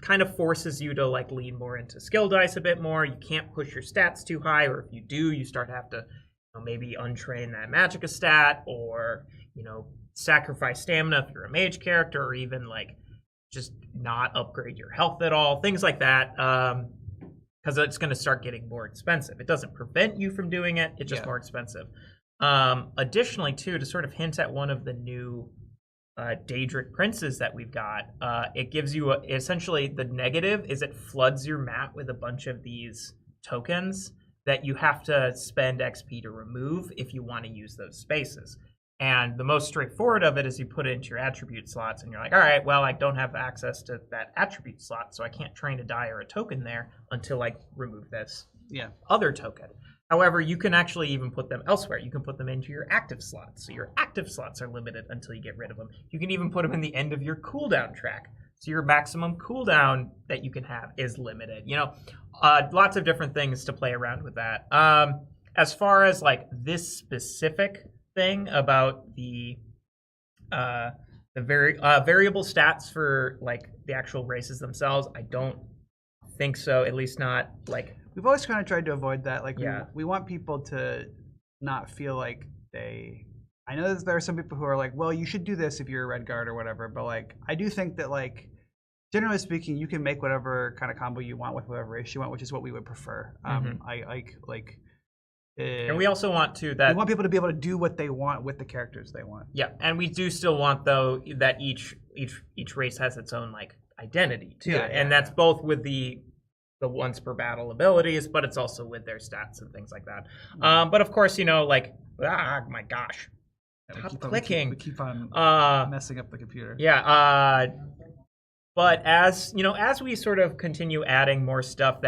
kind of forces you to like lean more into skill dice a bit more. You can't push your stats too high, or if you do, you start to have to maybe untrain that magicka stat, or sacrifice stamina if you're a mage character, or even like just not upgrade your health at all, things like that. Because it's going to start getting more expensive. It doesn't prevent you from doing it; it's just more expensive. Additionally, too, to sort of hint at one of the new Daedric princes that we've got, it gives you essentially the negative is it floods your map with a bunch of these tokens that you have to spend XP to remove if you want to use those spaces. And the most straightforward of it is you put it into your attribute slots, and you're like, all right, well, I don't have access to that attribute slot, so I can't train a die or a token there until I remove this other token. However, you can actually even put them elsewhere. You can put them into your active slots. So your active slots are limited until you get rid of them. You can even put them in the end of your cooldown track. So your maximum cooldown that you can have is limited. Lots of different things to play around with that. As far as like this specific thing about the variable stats for like the actual races themselves, I don't think so. At least not like. We've always kind of tried to avoid that. Like, we want people to not feel like they. I know that there are some people who are like, well, you should do this if you're a red guard or whatever. But like, I do think that like, generally speaking, you can make whatever kind of combo you want with whatever race you want, which is what we would prefer. I like. And we also want we want people to be able to do what they want with the characters they want. Yeah, and we do still want though that each race has its own like identity too, and that's both with the once per battle abilities, but it's also with their stats and things like that. But of course, like, my gosh, stop clicking. We keep on messing up the computer. Yeah, but as we sort of continue adding more stuff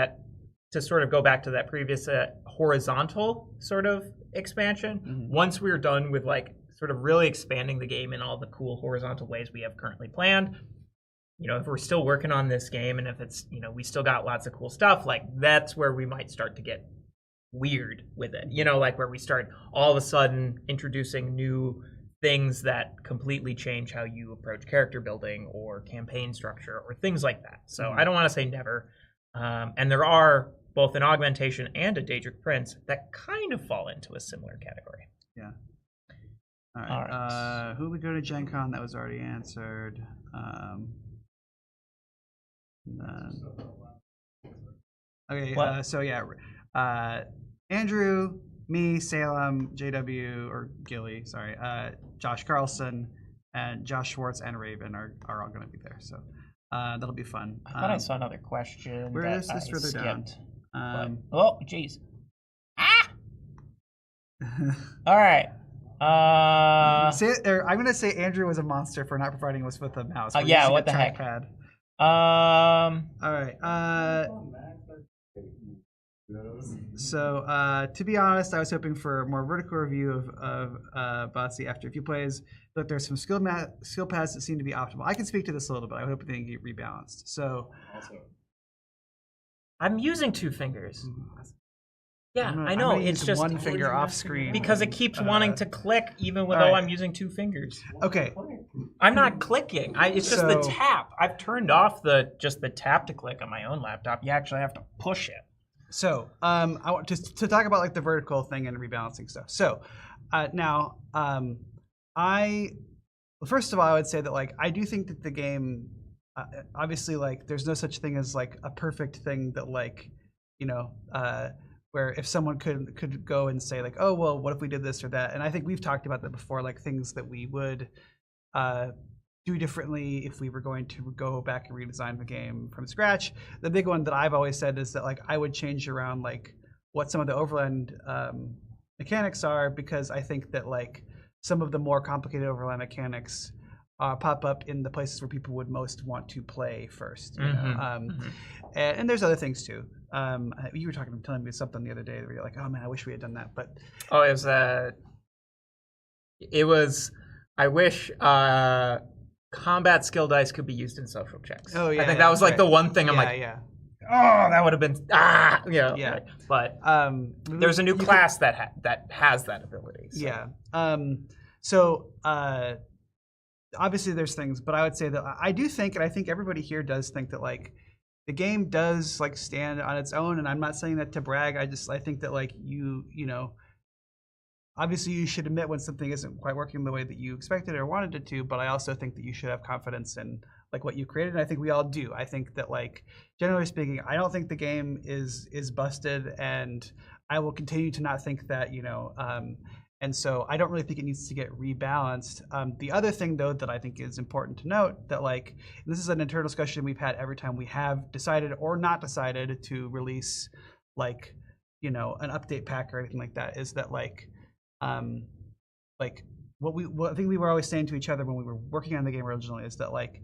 to sort of go back to that previous horizontal sort of expansion, once we're done with like sort of really expanding the game in all the cool horizontal ways we have currently planned, if we're still working on this game and if it's, we still got lots of cool stuff, like that's where we might start to get weird with it, like where we start all of a sudden introducing new things that completely change how you approach character building or campaign structure or things like that. So I don't want to say never. And there are both an augmentation and a Daedric Prince that kind of fall into a similar category. Yeah. All right. Who would go to Gen Con? That was already answered. Okay, so yeah, Andrew, me, Salem, JW, or Gilly, sorry, Josh Carlson, and Josh Schwartz and Raven are all going to be there, so that'll be fun. I thought I saw another question. Where is this further down? Oh, jeez. Ah! All right. I'm going to say Andrew was a monster for not providing us with a mouse. Yeah, what the heck? Trackpad. All right. So to be honest, I was hoping for a more vertical review of Botsy after a few plays, but there's some skill paths that seem to be optimal. I can speak to this a little bit. I hope they can get rebalanced. So I'm using 2 fingers. Yeah, I know. It's just one finger off screen because it keeps wanting to click even though I'm using 2 fingers. Okay, I'm not clicking. It's just the tap. I've turned off the tap to click on my own laptop. You actually have to push it. So I want to talk about like the vertical thing and rebalancing stuff. So now first of all, I would say that like I do think that the game obviously like there's no such thing as like a perfect thing that like where if someone could go and say like, oh well, what if we did this or that? And I think we've talked about that before, like things that we would do differently if we were going to go back and redesign the game from scratch. The big one that I've always said is that like I would change around like what some of the overland mechanics are, because I think that like some of the more complicated overland mechanics pop up in the places where people would most want to play first. You know? And there's other things too. You were telling me something the other day where you're like, oh man, I wish we had done that. But it was I wish combat skill dice could be used in social checks. Oh yeah, I think that was like the one thing I'm like, oh, that would have been Right. But there's a new class that has that ability. So. Yeah. Obviously there's things, but I would say that I do think, and I think everybody here does think that like the game does like stand on its own, and I'm not saying that to brag. I think that like you know, obviously you should admit when something isn't quite working the way that you expected or wanted it to, but I also think that you should have confidence in like what you created, and I think we all do. I think that like generally speaking, I don't think the game is busted, and I will continue to not think that, you know, and so I don't really think it needs to get rebalanced. The other thing, though, that I think is important to note, that like, and this is an internal discussion we've had every time we have decided or not decided to release, like, you know, an update pack or anything like that, is that like what I think we were always saying to each other when we were working on the game originally is that like,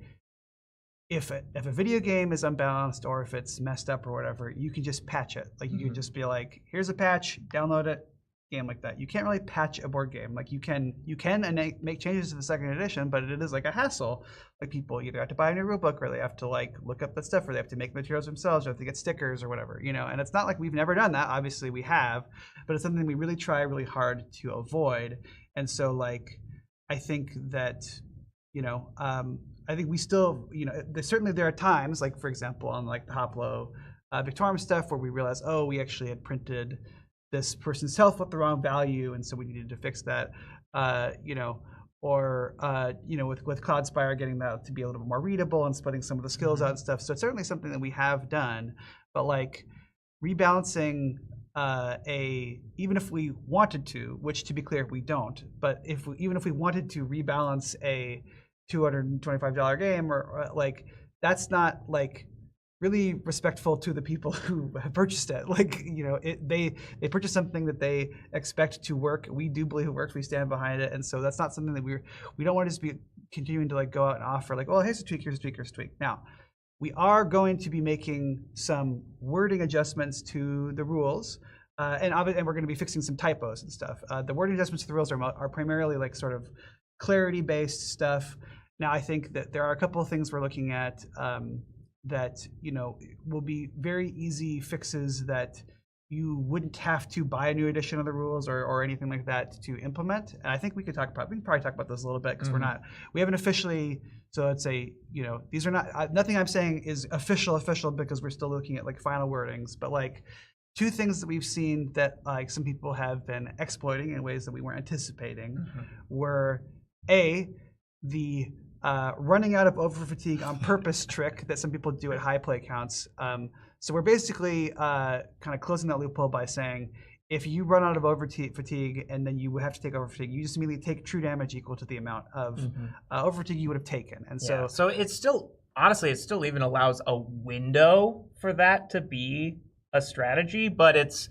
if a video game is unbalanced or if it's messed up or whatever, you can just patch it. Like you can just be like, here's a patch, download it. Game like that. You can't really patch a board game. Like you can and make changes to the second edition, but it is like a hassle. Like people either have to buy a new rulebook or they have to like look up that stuff, or they have to make materials themselves, or have to get stickers or whatever, you know. And it's not like we've never done that. Obviously we have, but it's something we really try really hard to avoid. And so like I think that, you know, I think we still, you know, certainly there are times, like for example on like the Hoplo Victorium stuff, where we realize, oh, we actually had printed this person's health with the wrong value, and so we needed to fix that, you know, or you know, with Cloudspire getting that to be a little bit more readable and splitting some of the skills out and stuff. So it's certainly something that we have done, but like rebalancing even if we wanted to, which to be clear we don't, but even if we wanted to rebalance a $225 game or like, that's not like really respectful to the people who have purchased it. Like, you know, they purchased something that they expect to work. We do believe it works. We stand behind it, and so that's not something that we don't want to just be continuing to like go out and offer like, well, here's a tweak, here's a tweak, here's a tweak. Now, we are going to be making some wording adjustments to the rules, and we're going to be fixing some typos and stuff. The wording adjustments to the rules are primarily like sort of clarity-based stuff. Now, I think that there are a couple of things we're looking at that, you know, will be very easy fixes that you wouldn't have to buy a new edition of the rules or anything like that to implement. And I think we can probably talk about this a little bit, because we haven't officially. So let's say, you know, these are not nothing I'm saying is official because we're still looking at like final wordings. But like two things that we've seen that like some people have been exploiting in ways that we weren't anticipating were the running out of over fatigue on purpose trick that some people do at high play counts. So we're basically kind of closing that loophole by saying, if you run out of over fatigue and then you have to take over fatigue, you just immediately take true damage equal to the amount of over fatigue you would have taken. And so it's still, honestly, it still even allows a window for that to be a strategy, but it's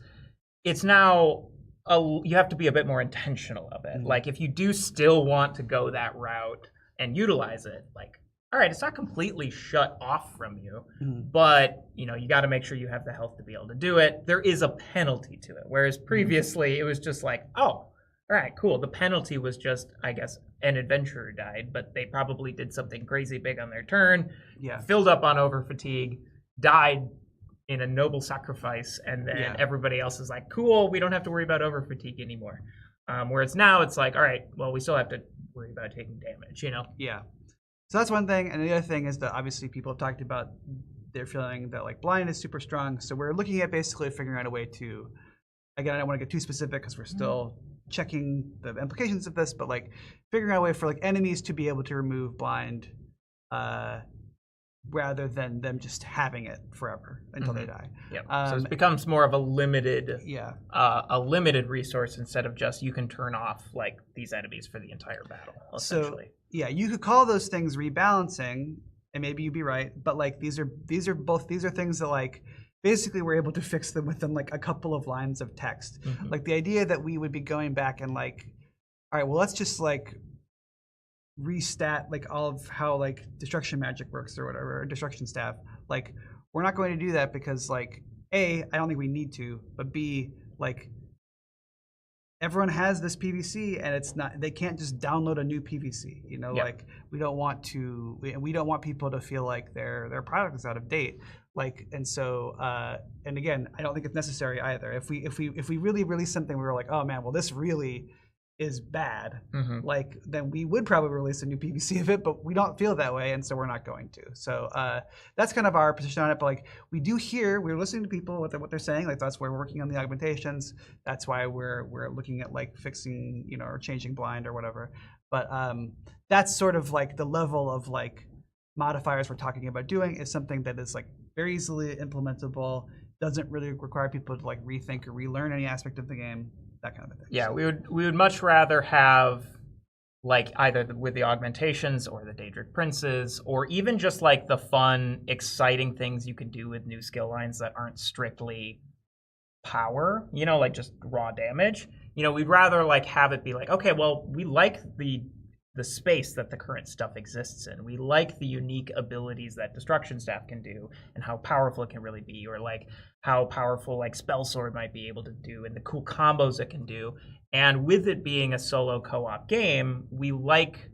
now you have to be a bit more intentional of it. Like if you do still want to go that route and utilize it, like, all right, it's not completely shut off from you, but you know, you got to make sure you have the health to be able to do it. There is a penalty to it, whereas previously it was just like, oh, all right, cool. The penalty was just, I guess, an adventurer died, but they probably did something crazy big on their turn, filled up on over fatigue, died in a noble sacrifice, and then everybody else is like, cool, we don't have to worry about over fatigue anymore. Whereas now it's like, all right, well, we still have to worry about taking damage, you know? Yeah. So that's one thing. And the other thing is that obviously people have talked about their feeling that like blind is super strong. So we're looking at basically figuring out a way to, again, I don't want to get too specific because we're still checking the implications of this, but like figuring out a way for like enemies to be able to remove blind rather than them just having it forever until they die. Yeah. So it becomes more of a limited resource instead of just you can turn off like these enemies for the entire battle, essentially. So yeah, you could call those things rebalancing, and maybe you'd be right, but like these are things that like basically we're able to fix them within like a couple of lines of text. Like the idea that we would be going back and like, all right, well, let's just like restat like all of how like destruction magic works or whatever, or destruction staff. Like we're not going to do that because like A, I don't think we need to, but B, like everyone has this PVC and it's not, they can't just download a new PVC, you know, like we don't want to, we don't want people to feel like their product is out of date. Like, and so, and again, I don't think it's necessary either. If we really release something, we were like, oh man, well this really is bad, like then we would probably release a new PVC of it, but we don't feel that way, and so we're not going to. So that's kind of our position on it. But like we do hear, we're listening to people what they're saying. Like that's why we're working on the augmentations. That's why we're looking at like fixing, you know, or changing blind or whatever. But that's sort of like the level of like modifiers we're talking about doing is something that is like very easily implementable. Doesn't really require people to like rethink or relearn any aspect of the game. That kind of a thing. Yeah, we would much rather have like either with the augmentations or the Daedric Princes, or even just like the fun, exciting things you can do with new skill lines that aren't strictly power, you know, like just raw damage. You know, we'd rather like have it be like, okay, well, we like the space that the current stuff exists in. We like the unique abilities that Destruction Staff can do and how powerful it can really be, or like how powerful like Spell Sword might be able to do and the cool combos it can do. And with it being a solo co-op game, we like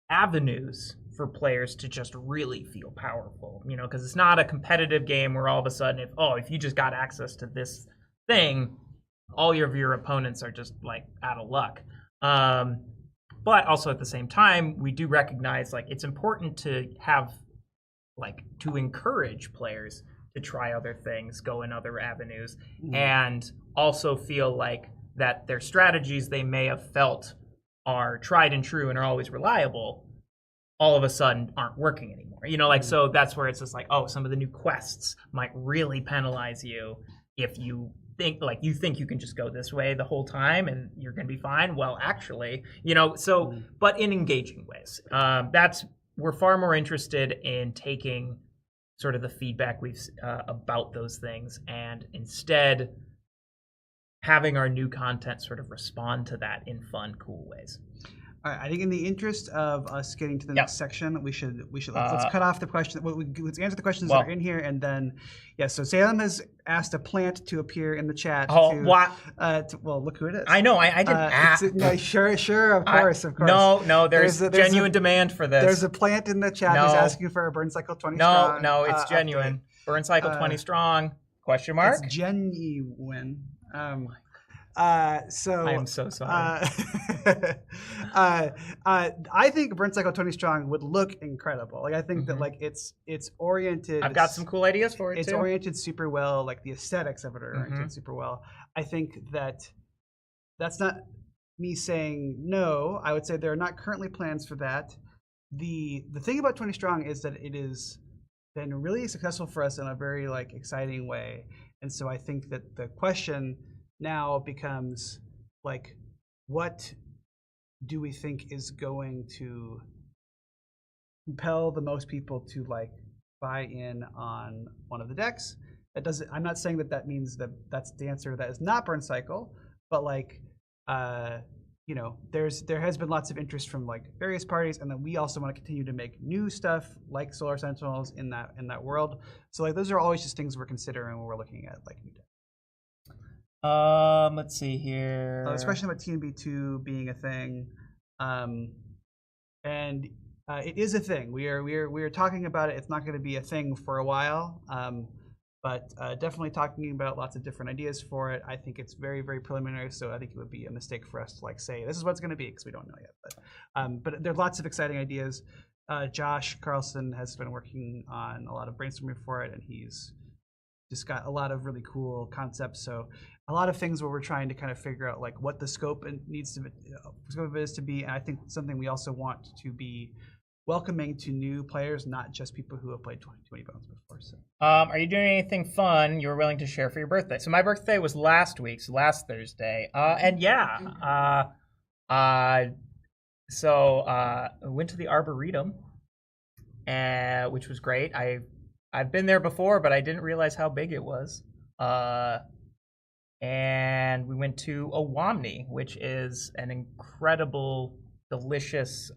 avenues for players to just really feel powerful, you know, because it's not a competitive game where all of a sudden if you just got access to this thing, all of your opponents are just like out of luck. But also at the same time, we do recognize like it's important to have like to encourage players to try other things, go in other avenues, and also feel like that their strategies they may have felt are tried and true and are always reliable, all of a sudden aren't working anymore. You know, like so that's where it's just like, oh, some of the new quests might really penalize you if you think you can just go this way the whole time and you're going to be fine. Well, actually, you know, so, but in engaging ways. We're far more interested in taking sort of the feedback we've about those things and instead having our new content sort of respond to that in fun, cool ways. All right, I think in the interest of us getting to the next section, we should let's cut off the question. Let's answer the questions that are in here, and then So Salem has asked a plant to appear in the chat. Well, look who it is. I know. I didn't ask. No, sure, of course. No. There's genuine demand for this. There's a plant in the chat who's asking for a Burn Cycle 20 strong. No, it's genuine. Burn Cycle 20 strong? Question mark. It's genuine. I am so sorry. I think Burn Cycle 20 strong would look incredible. Like I think that like it's oriented. I've got some cool ideas for it. It's oriented super well. Like the aesthetics of it are oriented super well. I think that's not me saying no. I would say there are not currently plans for that. The thing about 20 strong is that it has been really successful for us in a very like exciting way, and so I think that the question now becomes like, what do we think is going to compel the most people to like buy in on one of the decks? That doesn't. I'm not saying that means that that's the answer. That is not Burn Cycle, but like, you know, there has been lots of interest from like various parties, and then we also want to continue to make new stuff like Solar Sentinels in that world. So like, those are always just things we're considering when we're looking at like new decks. Let's see here. There's a question about TNB2 being a thing, and it is a thing. We are talking about it. It's not going to be a thing for a while, but definitely talking about lots of different ideas for it. I think it's very, very preliminary, so I think it would be a mistake for us to like say this is what it's going to be because we don't know yet. But there's lots of exciting ideas. Josh Carlson has been working on a lot of brainstorming for it, and he's just got a lot of really cool concepts. So a lot of things where we're trying to kind of figure out like what the scope needs to be, scope of it is to be. And I think something we also want to be welcoming to new players, not just people who have played 20 Bones before. So, are you doing anything fun you were willing to share for your birthday? So my birthday was last week, so last Thursday, and so I went to the Arboretum, which was great. I've been there before, but I didn't realize how big it was. And we went to Owamni, which is an incredible, delicious,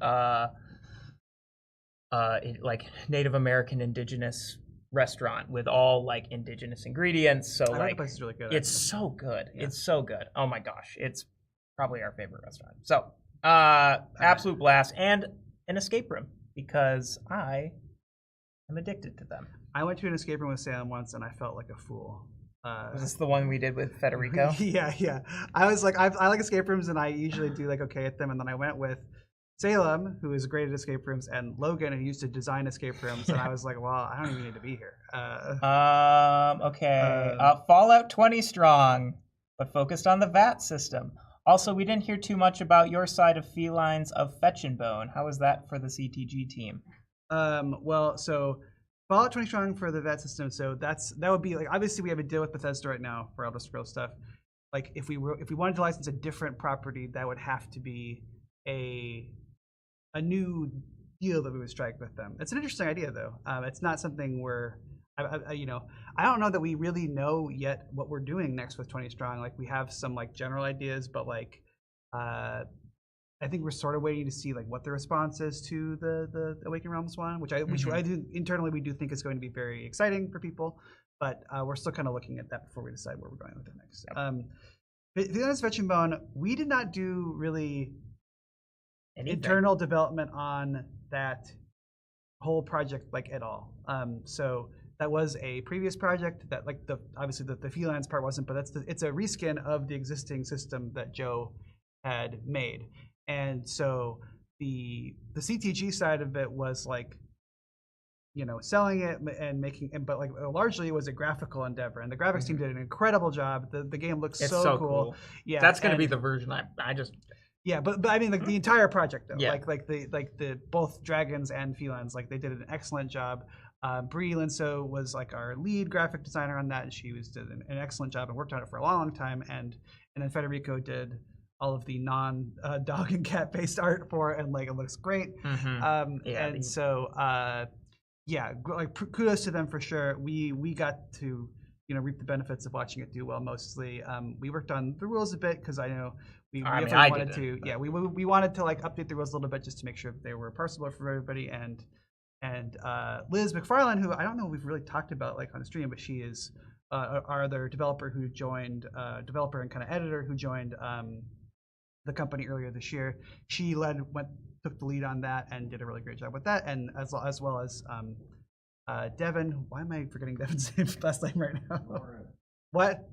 like Native American indigenous restaurant with all like indigenous ingredients. So I like, the place is really good. it's so good. Yeah. It's so good. Oh my gosh, it's probably our favorite restaurant. So absolute blast, and an escape room because I am addicted to them. I went to an escape room with Salem once, and I felt like a fool. Was this the one we did with Federico? Yeah. I was like, I like escape rooms, and I usually do like okay at them. And then I went with Salem, who is great at escape rooms, and Logan, who used to design escape rooms. And I was like, well, I don't even need to be here. Okay. Fallout 20 strong, but focused on the VAT system. Also, we didn't hear too much about your side of Felines of Fetch and Bone. How was that for the CTG team? Well, so Fallout 20 strong for the VAT system. So that would be like, obviously we have a deal with Bethesda right now for Elder Scrolls stuff. Like if we wanted to license a different property, that would have to be a new deal that we would strike with them. It's an interesting idea though. It's not something I don't know that we really know yet what we're doing next with 20 strong. Like we have some like general ideas, but like I think we're sort of waiting to see like what the response is to the Awakened Realms one, which I do internally we do think is going to be very exciting for people, but we're still kind of looking at that before we decide where we're going with it next. Felines Fetch and Bone, we did not do really internal development on that whole project like at all. So that was a previous project that like obviously the Felines part wasn't, but it's a reskin of the existing system that Joe had made. And so the CTG side of it was like, selling it and making, but like largely it was a graphical endeavor, and the graphics team did an incredible job. The game looks so cool. Yeah, that's going to be the version I just. Yeah, but I mean like the entire project though, like the both dragons and felines, like they did an excellent job. Bree Linso was like our lead graphic designer on that, and she did an excellent job and worked on it for a long time. And then Federico did all of the non-dog and cat based art for it, and like it looks great. Like kudos to them for sure. We got to reap the benefits of watching it do well. Mostly, we worked on the rules a bit because I know we wanted to like update the rules a little bit just to make sure that they were parsable for everybody. And Liz McFarlane, who I don't know if we've really talked about like on the stream, but she is our other developer who joined, developer and kind of editor who joined the company earlier this year. She took the lead on that and did a really great job with that, and as well as Devin. Why am I forgetting Devin's last name right now? Norris. What?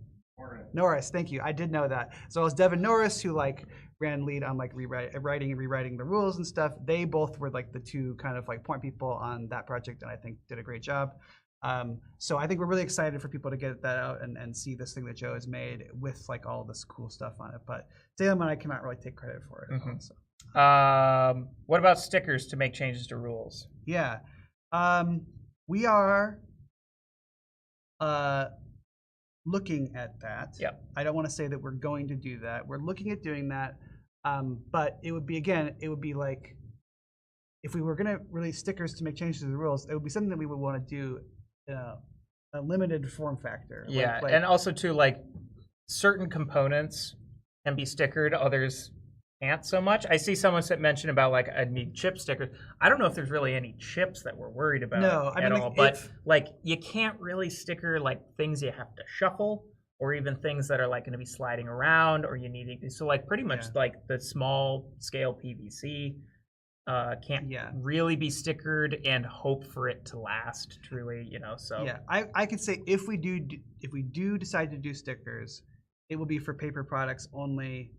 Norris. Thank you. I did know that. So as Devin Norris, who like ran lead on like writing and rewriting the rules and stuff. They both were like the two kind of like point people on that project, and I think did a great job. So I think we're really excited for people to get that out and see this thing that Joe has made with like all this cool stuff on it. But Salem and I cannot really take credit for it. Mm-hmm. So. What about stickers to make changes to rules? Yeah. We are looking at that. Yep. I don't want to say that we're going to do that. We're looking at doing that. But it would be like, if we were going to release stickers to make changes to the rules, it would be something that we would want to do a limited form factor. Yeah, and also too, like, certain components can be stickered, others can't so much. I see someone mention about, like, I need chip stickers. I don't know if there's really any chips that we're worried about at all, but, like, you can't really sticker, like, things you have to shuffle, or even things that are, like, going to be sliding around, or you need to, so, like, pretty much, like, the small-scale PVC can't really be stickered and hope for it to last truly, so I could say if we do decide to do stickers, it will be for paper products only.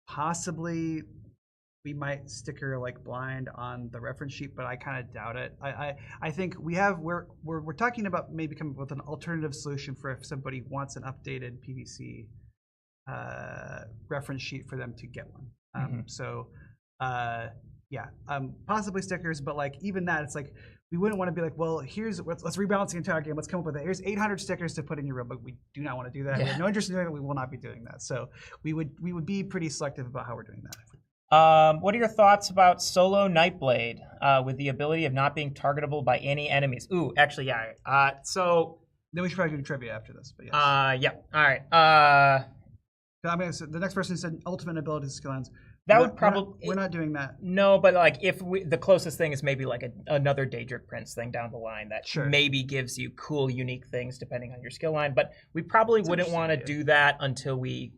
Possibly we might sticker like blind on the reference sheet, but I kind of doubt it. I think we're talking about maybe coming up with an alternative solution for if somebody wants an updated PVC reference sheet for them to get one. Possibly stickers, but like even that, it's like we wouldn't want to be like, well, let's rebalance the entire game. Let's come up with it. Here's 800 stickers to put in your room, but we do not want to do that. We have no interest in doing it. We will not be doing that. So we would be pretty selective about how we're doing that. What are your thoughts about solo Nightblade with the ability of not being targetable by any enemies? Ooh, actually, yeah. So Then we should probably do trivia after this. But yes. yeah. All right. So the next person said ultimate abilities skill ends. That would probably. We're not doing that. No, but like the closest thing is maybe like another Daedric Prince thing down the line that maybe gives you cool, unique things depending on your skill line. But we probably wouldn't want to do that until we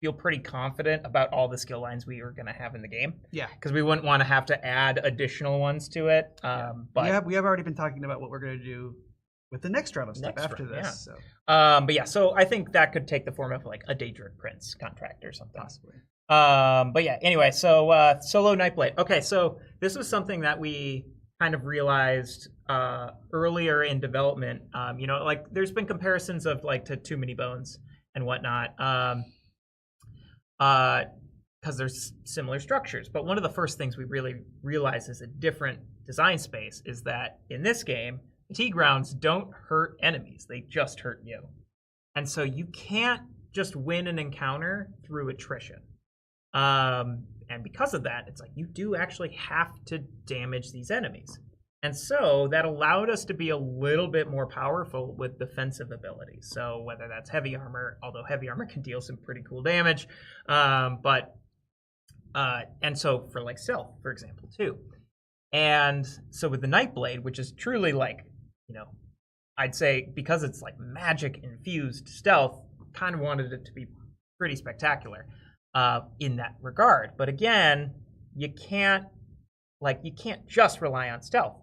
feel pretty confident about all the skill lines we are going to have in the game. Yeah. Because we wouldn't want to have to add additional ones to it. But we have already been talking about what we're going to do with the next round of stuff after this. Yeah. So. But yeah, so I think that could take the form of like a Daedric Prince contract or something. Possibly. But yeah, anyway, so solo Nightblade. Okay, so this was something that we kind of realized earlier in development. You know, like there's been comparisons of like to Too Many Bones and whatnot, because there's similar structures. But one of the first things we really realized is a different design space is that in this game, T-grounds don't hurt enemies; they just hurt you, and so you can't just win an encounter through attrition. And because of that, it's like you do actually have to damage these enemies. And so that allowed us to be a little bit more powerful with defensive abilities. So whether that's heavy armor, although heavy armor can deal some pretty cool damage, and so for like stealth, for example, too. And so with the Nightblade, which is truly like, you know, I'd say because it's like magic infused stealth, kind of wanted it to be pretty spectacular. In that regard. But again, you can't just rely on stealth.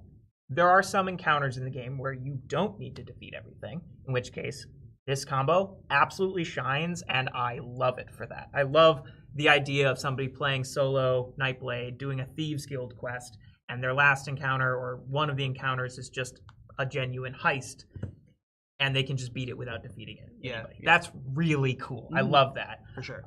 There are some encounters in the game where you don't need to defeat everything, in which case this combo absolutely shines, and I love it for that. I love the idea of somebody playing solo Nightblade, doing a Thieves Guild quest, and their last encounter or one of the encounters is just a genuine heist, and they can just beat it without defeating it. Yeah. That's really cool. I love that. For sure.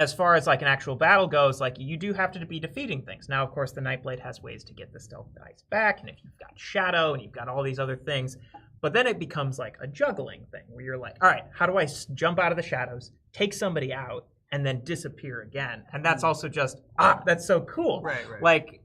As far as like an actual battle goes, like you do have to be defeating things. Now, of course, the Nightblade has ways to get the stealth dice back, and if you've got Shadow and you've got all these other things, but then it becomes like a juggling thing where you're like, all right, how do I jump out of the shadows, take somebody out, and then disappear again? And that's also just that's so cool. Right. Like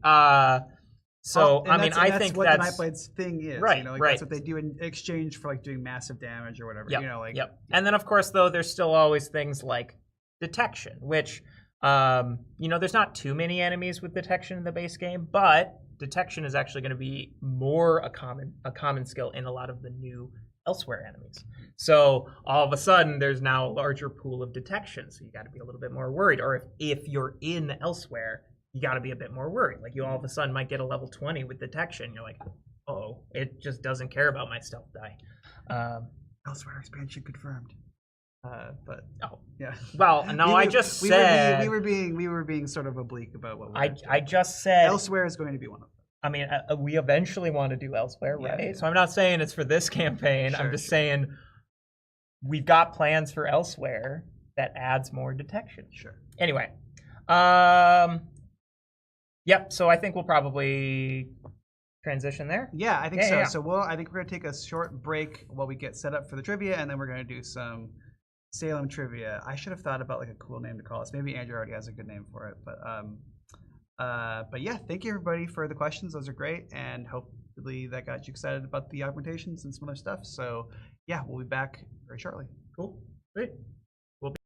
so I mean, I think what that's the Nightblade's thing is. Right, you know, like right. That's what they do in exchange for like doing massive damage or whatever. Yep, You know, like And then of course though, there's still always things like detection, which you know, there's not too many enemies with detection in the base game, but detection is actually going to be more a common skill in a lot of the new Elsewhere enemies. So all of a sudden, there's now a larger pool of detection. So you got to be a little bit more worried. Or if you're in Elsewhere, you got to be a bit more worried. Like you all of a sudden might get a level 20 with detection. You're like, oh, it just doesn't care about my stealth die. Elsewhere expansion confirmed. But yeah. Well, no, I just said we were being sort of oblique about what I just said Elsewhere is going to be one of them. I mean, we eventually want to do Elsewhere, right? Yeah. So I'm not saying it's for this campaign. I'm just saying we've got plans for Elsewhere that adds more detection. Sure. Anyway, yep. So I think we'll probably transition there. Yeah, I think so. Yeah. So I think we're gonna take a short break while we get set up for the trivia, and then we're gonna do some Salem trivia. I should have thought about like a cool name to call us. Maybe Andrew already has a good name for it, but yeah, thank you everybody for the questions. Those are great, and hopefully that got you excited about the augmentations and some other stuff. So yeah, we'll be back very shortly. Cool. Great. We'll be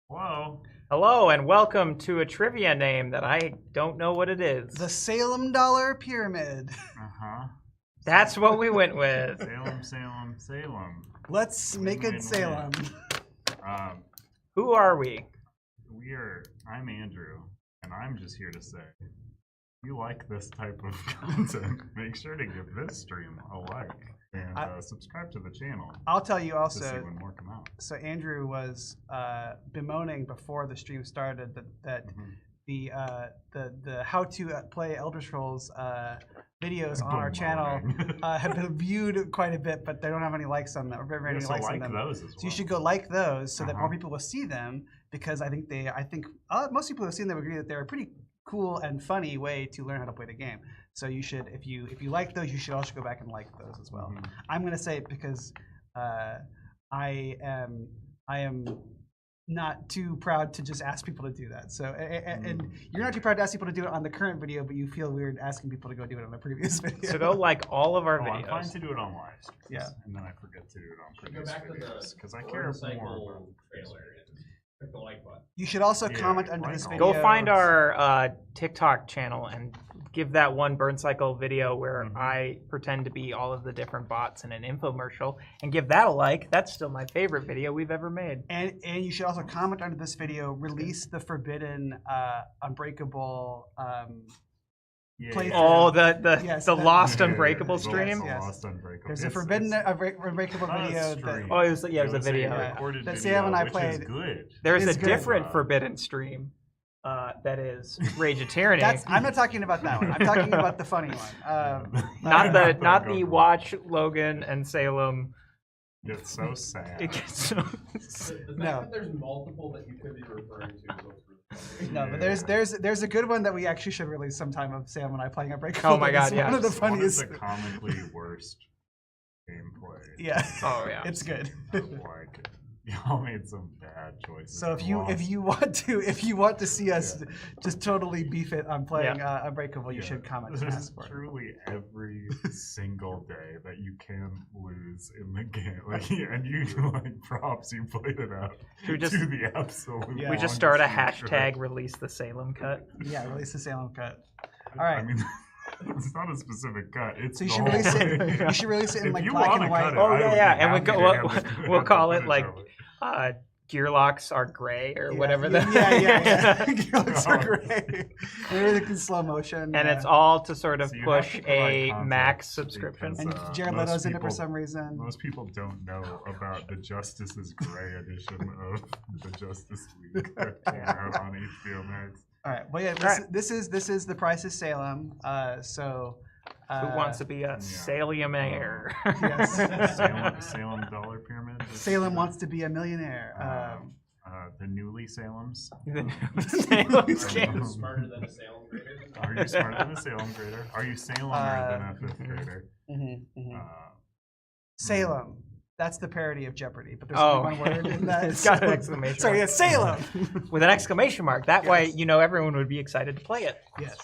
Hello. Hello and welcome to a trivia name that I don't know what it is. The Salem Dollar Pyramid. Uh-huh. That's what we went with. Salem, Salem, Salem. Let's make it Win. Salem. Who are we? I'm Andrew, and I'm just here to say, if you like this type of content, make sure to give this stream a like and subscribe to the channel. I'll tell you to see also, when more come out. so Andrew was bemoaning before the stream started that the how to play Elder Scrolls videos on our channel have been viewed quite a bit, but they don't have any likes on them, or very many likes on them. Those as well. So you should go like those so that more people will see them, because I think most people who have seen them agree that they're a pretty cool and funny way to learn how to play the game. So you should, if you like those, you should also go back and like those as well. I'm going to say it because I am not too proud to just ask people to do that. So and you're not too proud to ask people to do it on the current video, but you feel weird asking people to go do it on the previous video. So go like all of our videos. I'm fine to do it on live streams, Yeah. and then I forget to do it on previous Go back videos to because I the care more cycle about trailer and click the like button. You should also Yeah, comment under like this all- video. Go find our TikTok channel and give that one Burn Cycle video where I pretend to be all of the different bots in an infomercial and give that a like. That's still my favorite video we've ever made. And you should also comment under this video, release the forbidden Unbreakable playthrough. Oh, the Lost Unbreakable stream? Yes. Lost Unbreakable. There's a forbidden Unbreakable video. Oh, it was a video. That Sam and I played. Good. There's a It's good. different forbidden stream that is Rage of Tyranny. I'm not talking about that one. I'm talking about the funny one. not the watch Logan and Salem. It's so sad. It gets so The fact that there's multiple that you could be referring to looks really funny. No, but there's a good one that we actually should release sometime of Sam and I playing Unbreakable. Oh my God, It's one of the One of funniest. the comically worst gameplay. Yeah. Oh yeah. It's good. Like, y'all made some bad choices. So if you want to see us just totally beef it on playing Unbreakable, you should comment. and There's ask for it. truly every single day that you can lose in the game. Like, and you like props, you played it out Should we just- to the absolute. Yeah. We just start a longest hashtag release the Salem cut. Yeah, release the Salem cut. feature. All right. I mean, it's not a specific cut. It's So you the should whole release it. thing. You should release it in If like you black wanna and white. cut it, Oh, I yeah, would yeah, be and we happy go- to we'll- have the- we'll have call the it, like, footage of Gear locks are gray or whatever. Yeah. It looks so Oh. great. Everything in slow motion. And it's all to sort of So you push have to provide a context max subscription. because, And Jared most Leto's in it for people- some reason. Most people don't know about the Justice's Gray edition of the Justice League that came out on HBO Max. All right. Well, yeah. This is the price is Salem. So. Who wants to be a Salem-aire? Yes. Salem Dollar Pyramid. Salem wants to be a millionaire. The newly Salems. Salem's game. Smarter than a Salem grader. Are you smarter than a Salem grader? Are you Salemer than a fifth grader? Salem. That's the parody of Jeopardy, but there's Oh. only one word in that. It's got an exclamation Sorry, mark. yeah, Salem. With an exclamation mark. That way, everyone would be excited to play it. Yes.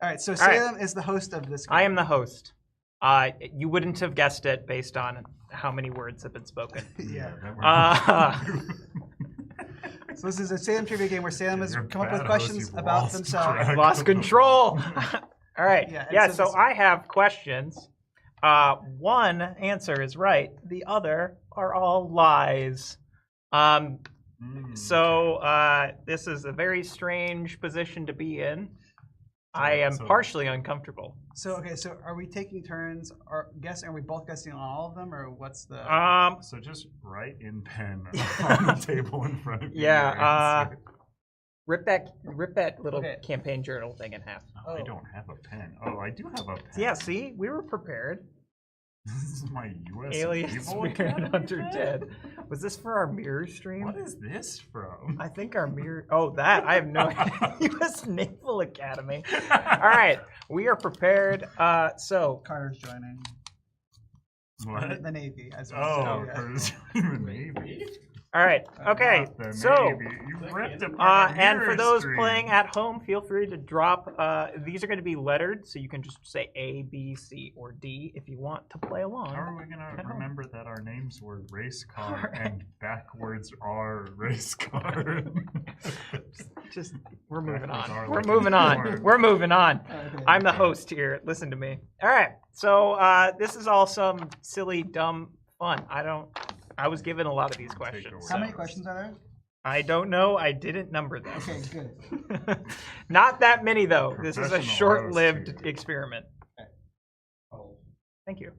All right. So All right. Salem is the host of this game. I am the host. You wouldn't have guessed it based on how many words have been spoken. Yeah. That So this is a Salem trivia game where Salem has You're come up with bad questions host, you've about lost themselves. track. Lost control. All right. Yeah, Yeah. and so So this- I have questions. One answer is right. The other are all lies. So this is a very strange position to be in. I am So- partially uncomfortable. So okay, so are we taking turns? Are we both guessing on all of them, or what's the? So just write in pen on the table in front of you. Yeah. your answer. Rip that little Okay. campaign journal thing in half. Oh, I don't have a pen. Oh, I do have a pen. Yeah. See, we were prepared. This is my US Alien Naval Spirit Academy Hunter pen? Dead. Was this for our mirror stream? What is this from? I think our mirror. Oh, that I have no idea. U.S. Naval Academy. All right, we are prepared. So Carter's joining What? the Navy. As well. Oh, Yeah. because the Navy. all right, okay. Not the So Navy. You ripped apart our and for mirror those stream. playing at home, feel free to drop. These are going to be lettered, so you can just say A, B, C, or D if you want to play along. How are we gonna remember that our names were race car and backwards are race car? Just we're moving Backwards on. are We're like moving on. unicorns. We're moving on. Okay. I'm the host here. Listen to me. All right. So this is all some silly, dumb fun. I was given a lot of these questions. How many questions are there? I don't know. I didn't number them. Okay, good. Not that many though. This is a Professional short-lived host here. experiment. Oh. Thank you.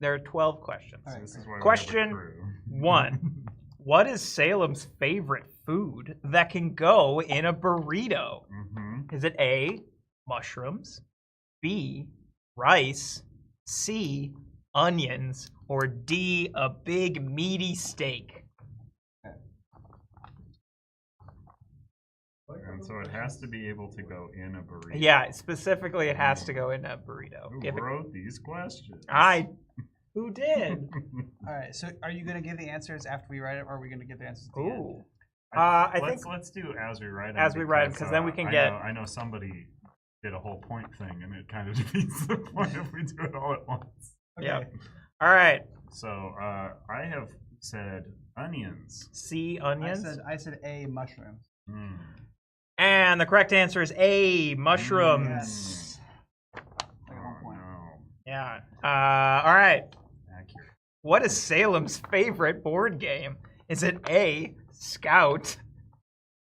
There are 12 questions. All right. This is why we have a Question crew. 1. What is Salem's favorite food that can go in a burrito? Mhm. Is it A, mushrooms, B, rice, C, onions, or D, a big meaty steak? And so it has to be able to go in a burrito. Yeah, specifically it has to go in a burrito. Who If it- wrote these questions? Who did? All right. So are you going to give the answers after we write it, or are we going to give the answers at the end? Ooh. I let's, think let's do as we write them. As we write 'em, 'cause then we can get- I know somebody did a whole point thing, and it kind of defeats the point if we do it all at once. Yeah. All right. So I have said onions. C, I onions. said A, mushrooms. Hmm. And the correct answer is A, mushrooms. Yes. I got 1 point. Yeah. All right. Accurate. What is Salem's favorite board game? Is it A, Scout,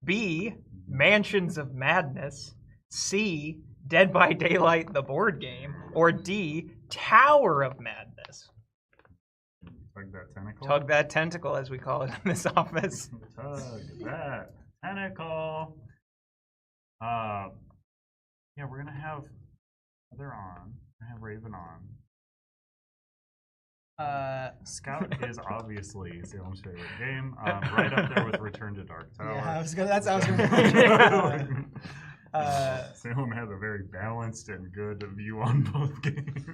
B, Mansions of Madness, C, Dead by Daylight, the board game, or D, Tower of Madness? Tug that tentacle. Tug that tentacle, as we call it in this office. Tug that tentacle. Yeah, we're gonna have Heather on. We're gonna have Raven on. Scout is obviously Salem's favorite game. Right up there with Return to Dark Tower. Yeah, I was gonna. Salem has a very balanced and good view on both games.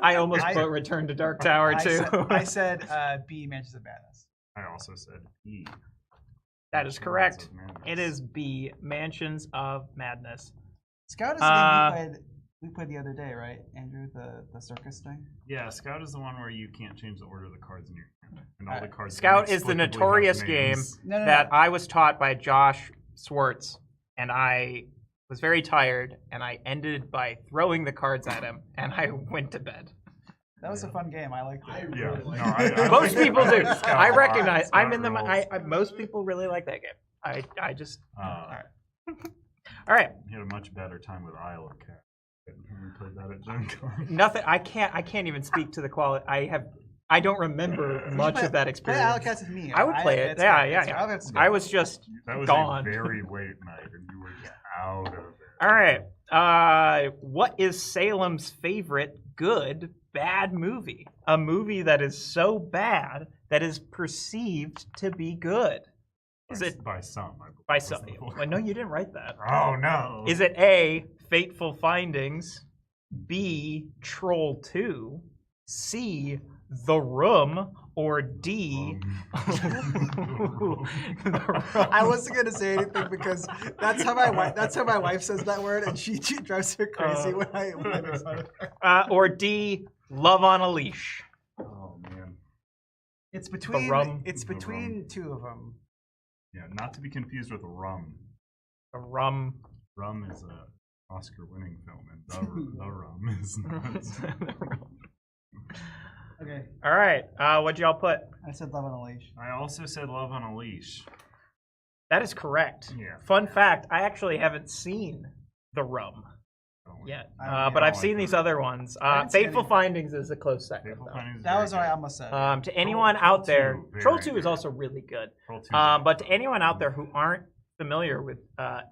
I almost put Return to Dark Tower, too. I said B, Mansions of Madness. I also said E. That is correct. It is B, Mansions of Madness. Scout is the game we played the other day, right, Andrew? The circus thing? Yeah, Scout is the one where you can't change the order of the cards in your hand. And all the cards Scout is the notorious game that I was taught by Josh Swartz, and I was very tired, and I ended by throwing the cards at him, and I went to bed. That was a fun game. I liked it. Yeah, no, I most like people do. Scout I a lot. recognize. Scout I'm in the. rules. Most people really like that game. I just. All right. He had a much better time with Isle of Cat. We played that at Gen Con. Nothing. I can't even speak to the quality. I don't remember much of that Play experience. Isle of Cats with me. I would play it. It's Yeah, good. yeah, It's yeah. good. Isle of Cats is I good. was just That was gone. a very late night, and you were just out of it. All right. What is Salem's favorite good bad movie? A movie that is so bad that is perceived to be good. Is it by some? I believe by was some? the whole- Well, no, you didn't write that. Oh no! Is it A, Fateful Findings, B, Troll 2, C, The Room, or D? I wasn't gonna say anything because that's how my wife says that word, and she drives her crazy when I make fun of her. Or D, Love on a Leash. Oh man! It's between Rum. it's between two of them. Yeah, not to be confused with Rum. The Rum. Rum is a Oscar-winning film, and the Rum is not. Okay, All right. What'd y'all put? I said Love on a Leash. I also said Love on a Leash. That is correct. Yeah. Fun fact, I actually haven't seen The Rum Oh, yet, I don't but know, I've I seen these other ones. haven't seen Fateful any. Findings is a close second. Fateful though. Findings is That very was what I good. almost said. To anyone Troll out there, 2, Troll very 2 is good. also really good. Troll 2 But to anyone out there who aren't familiar with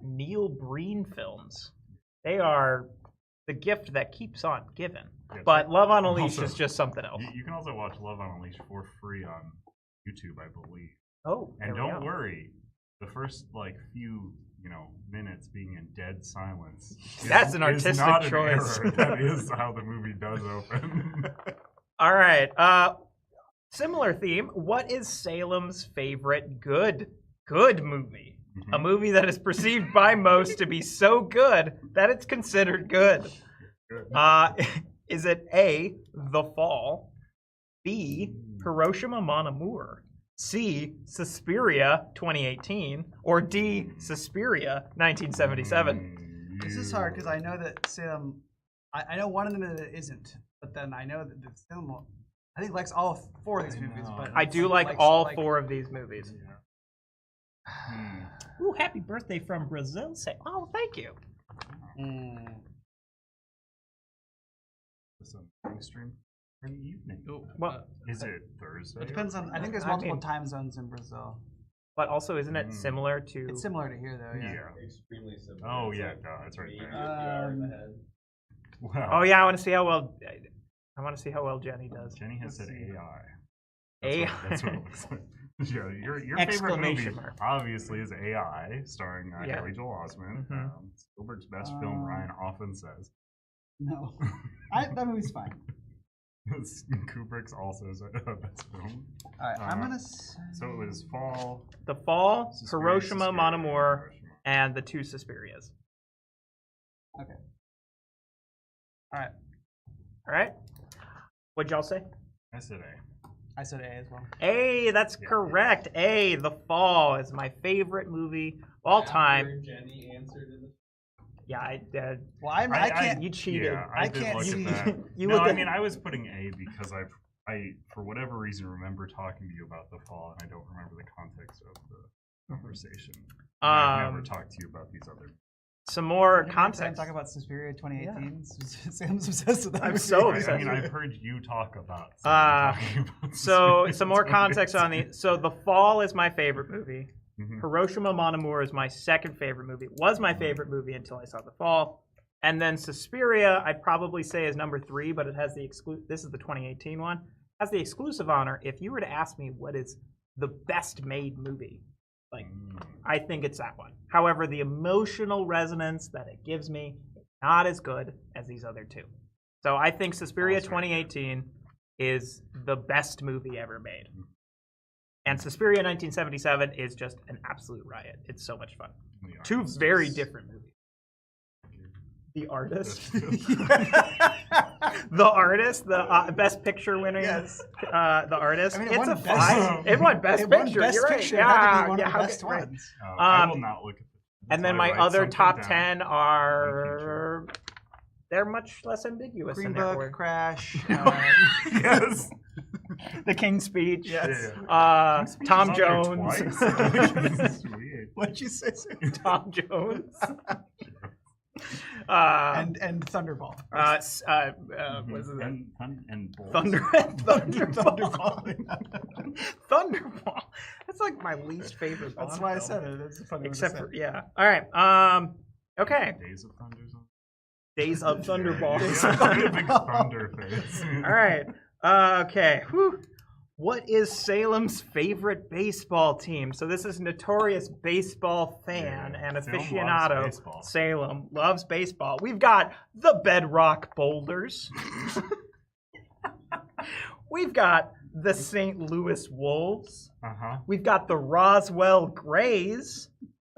Neil Breen films, they are the gift that keeps on giving. Yeah, But Love on a Leash Also, is just something else. You can also watch Love on a Leash for free on YouTube, I believe. Oh, And there we don't go. worry, the first few minutes being in dead silence. That's an artistic is not choice. An error. That is how the movie does open. All right. Similar theme. What is Salem's favorite good movie? A movie that is perceived by most to be so good that it's considered good. Is it A, The Fall, B, Hiroshima Mon Amour, C, Suspiria 2018, or D, Suspiria 1977? This is hard because I know that Salem. I know one of them that isn't, but then I know that Salem. I think likes all four of these movies, but I do like all four of these movies. Ooh, happy birthday from Brazil. Say, oh, thank you. It's a mainstream for the evening. Well, Is it Thursday? It depends on. I think there's multiple time zones in Brazil. but also, isn't it similar to? It's similar to here, though. Yeah. Yeah. Extremely similar. Oh It's yeah, like no, that's right 3 there. hours ahead. Wow. Oh yeah, I want to see how well. I want to see how well Jenny does. Jenny has said AI. AI. That's what it looks like. Yeah, your favorite Exclamation movie mark. obviously is AI, starring Yeah. Haley Joel Osment. Mhm. Spielberg's best film, Ryan often says. No, that movie's fine. Kubrick's also said best film. All right, I'm gonna. Say... So it was Fall, The Fall, Suspiria, Hiroshima Mon Amour, Hiroshima. and the two Suspirias. Okay. All right. What'd y'all say? I said A. I said A as well. A, that's correct. A, The Fall is my favorite movie all time. After Jenny answered in the Yeah, I did. Well, I can't. You cheated. Yeah, I did can't look see- at that. You No, look I at- mean, I was putting A because I, for whatever reason, remember talking to you about the fall, and I don't remember the context of the conversation. I've never talked to you about these other. Some more Context. context. Talk about Suspiria 2018. Sam's obsessed with that. I'm movie. so I obsessed. mean, I've heard you talk about. So some more context on the. So The Fall is my favorite movie. Mhm. Hiroshima Mon Amour is my second favorite movie. It was my favorite movie until I saw The Fall. And then Suspiria, I'd probably say is number 3, but it has the this is the 2018 one. Has the exclusive honor. If you were to ask me what is the best made movie, like I think it's that one. However, the emotional resonance that it gives me is not as good as these other two. So I think Suspiria 2018 is the best movie ever made. And Suspiria 1977 is just an absolute riot. It's so much fun. Two very different movies. The Artist. The Artist, the Best Picture winner. Yes. The Artist. I mean, it it's won a Best- fine. It won Best It won Picture. Best You're right. Picture. Yeah, That could be one yeah, of the how best could- right. ones. I will not look at it. And then my other top 10 are they're much less ambiguous. Green in their Book, order. Crash. Yes. The King's Speech. Yes. Tom Jones. What'd you say? Tom Jones. And Thunderball. What is it? And Bulls. Thunderball. Thunderball. That's like my least favorite. That's Bond why I film. said it. It's a funny. Except for All right. Okay. Days of Thunder. Days of Thunderball. Big thunder face. All right. Okay. Whew. What is Salem's favorite baseball team? So this is notorious baseball fan and Salem loves aficionado. baseball. Salem loves baseball. We've got the Bedrock Boulders. We've got the St. Louis Wolves. We've got the Roswell Grays.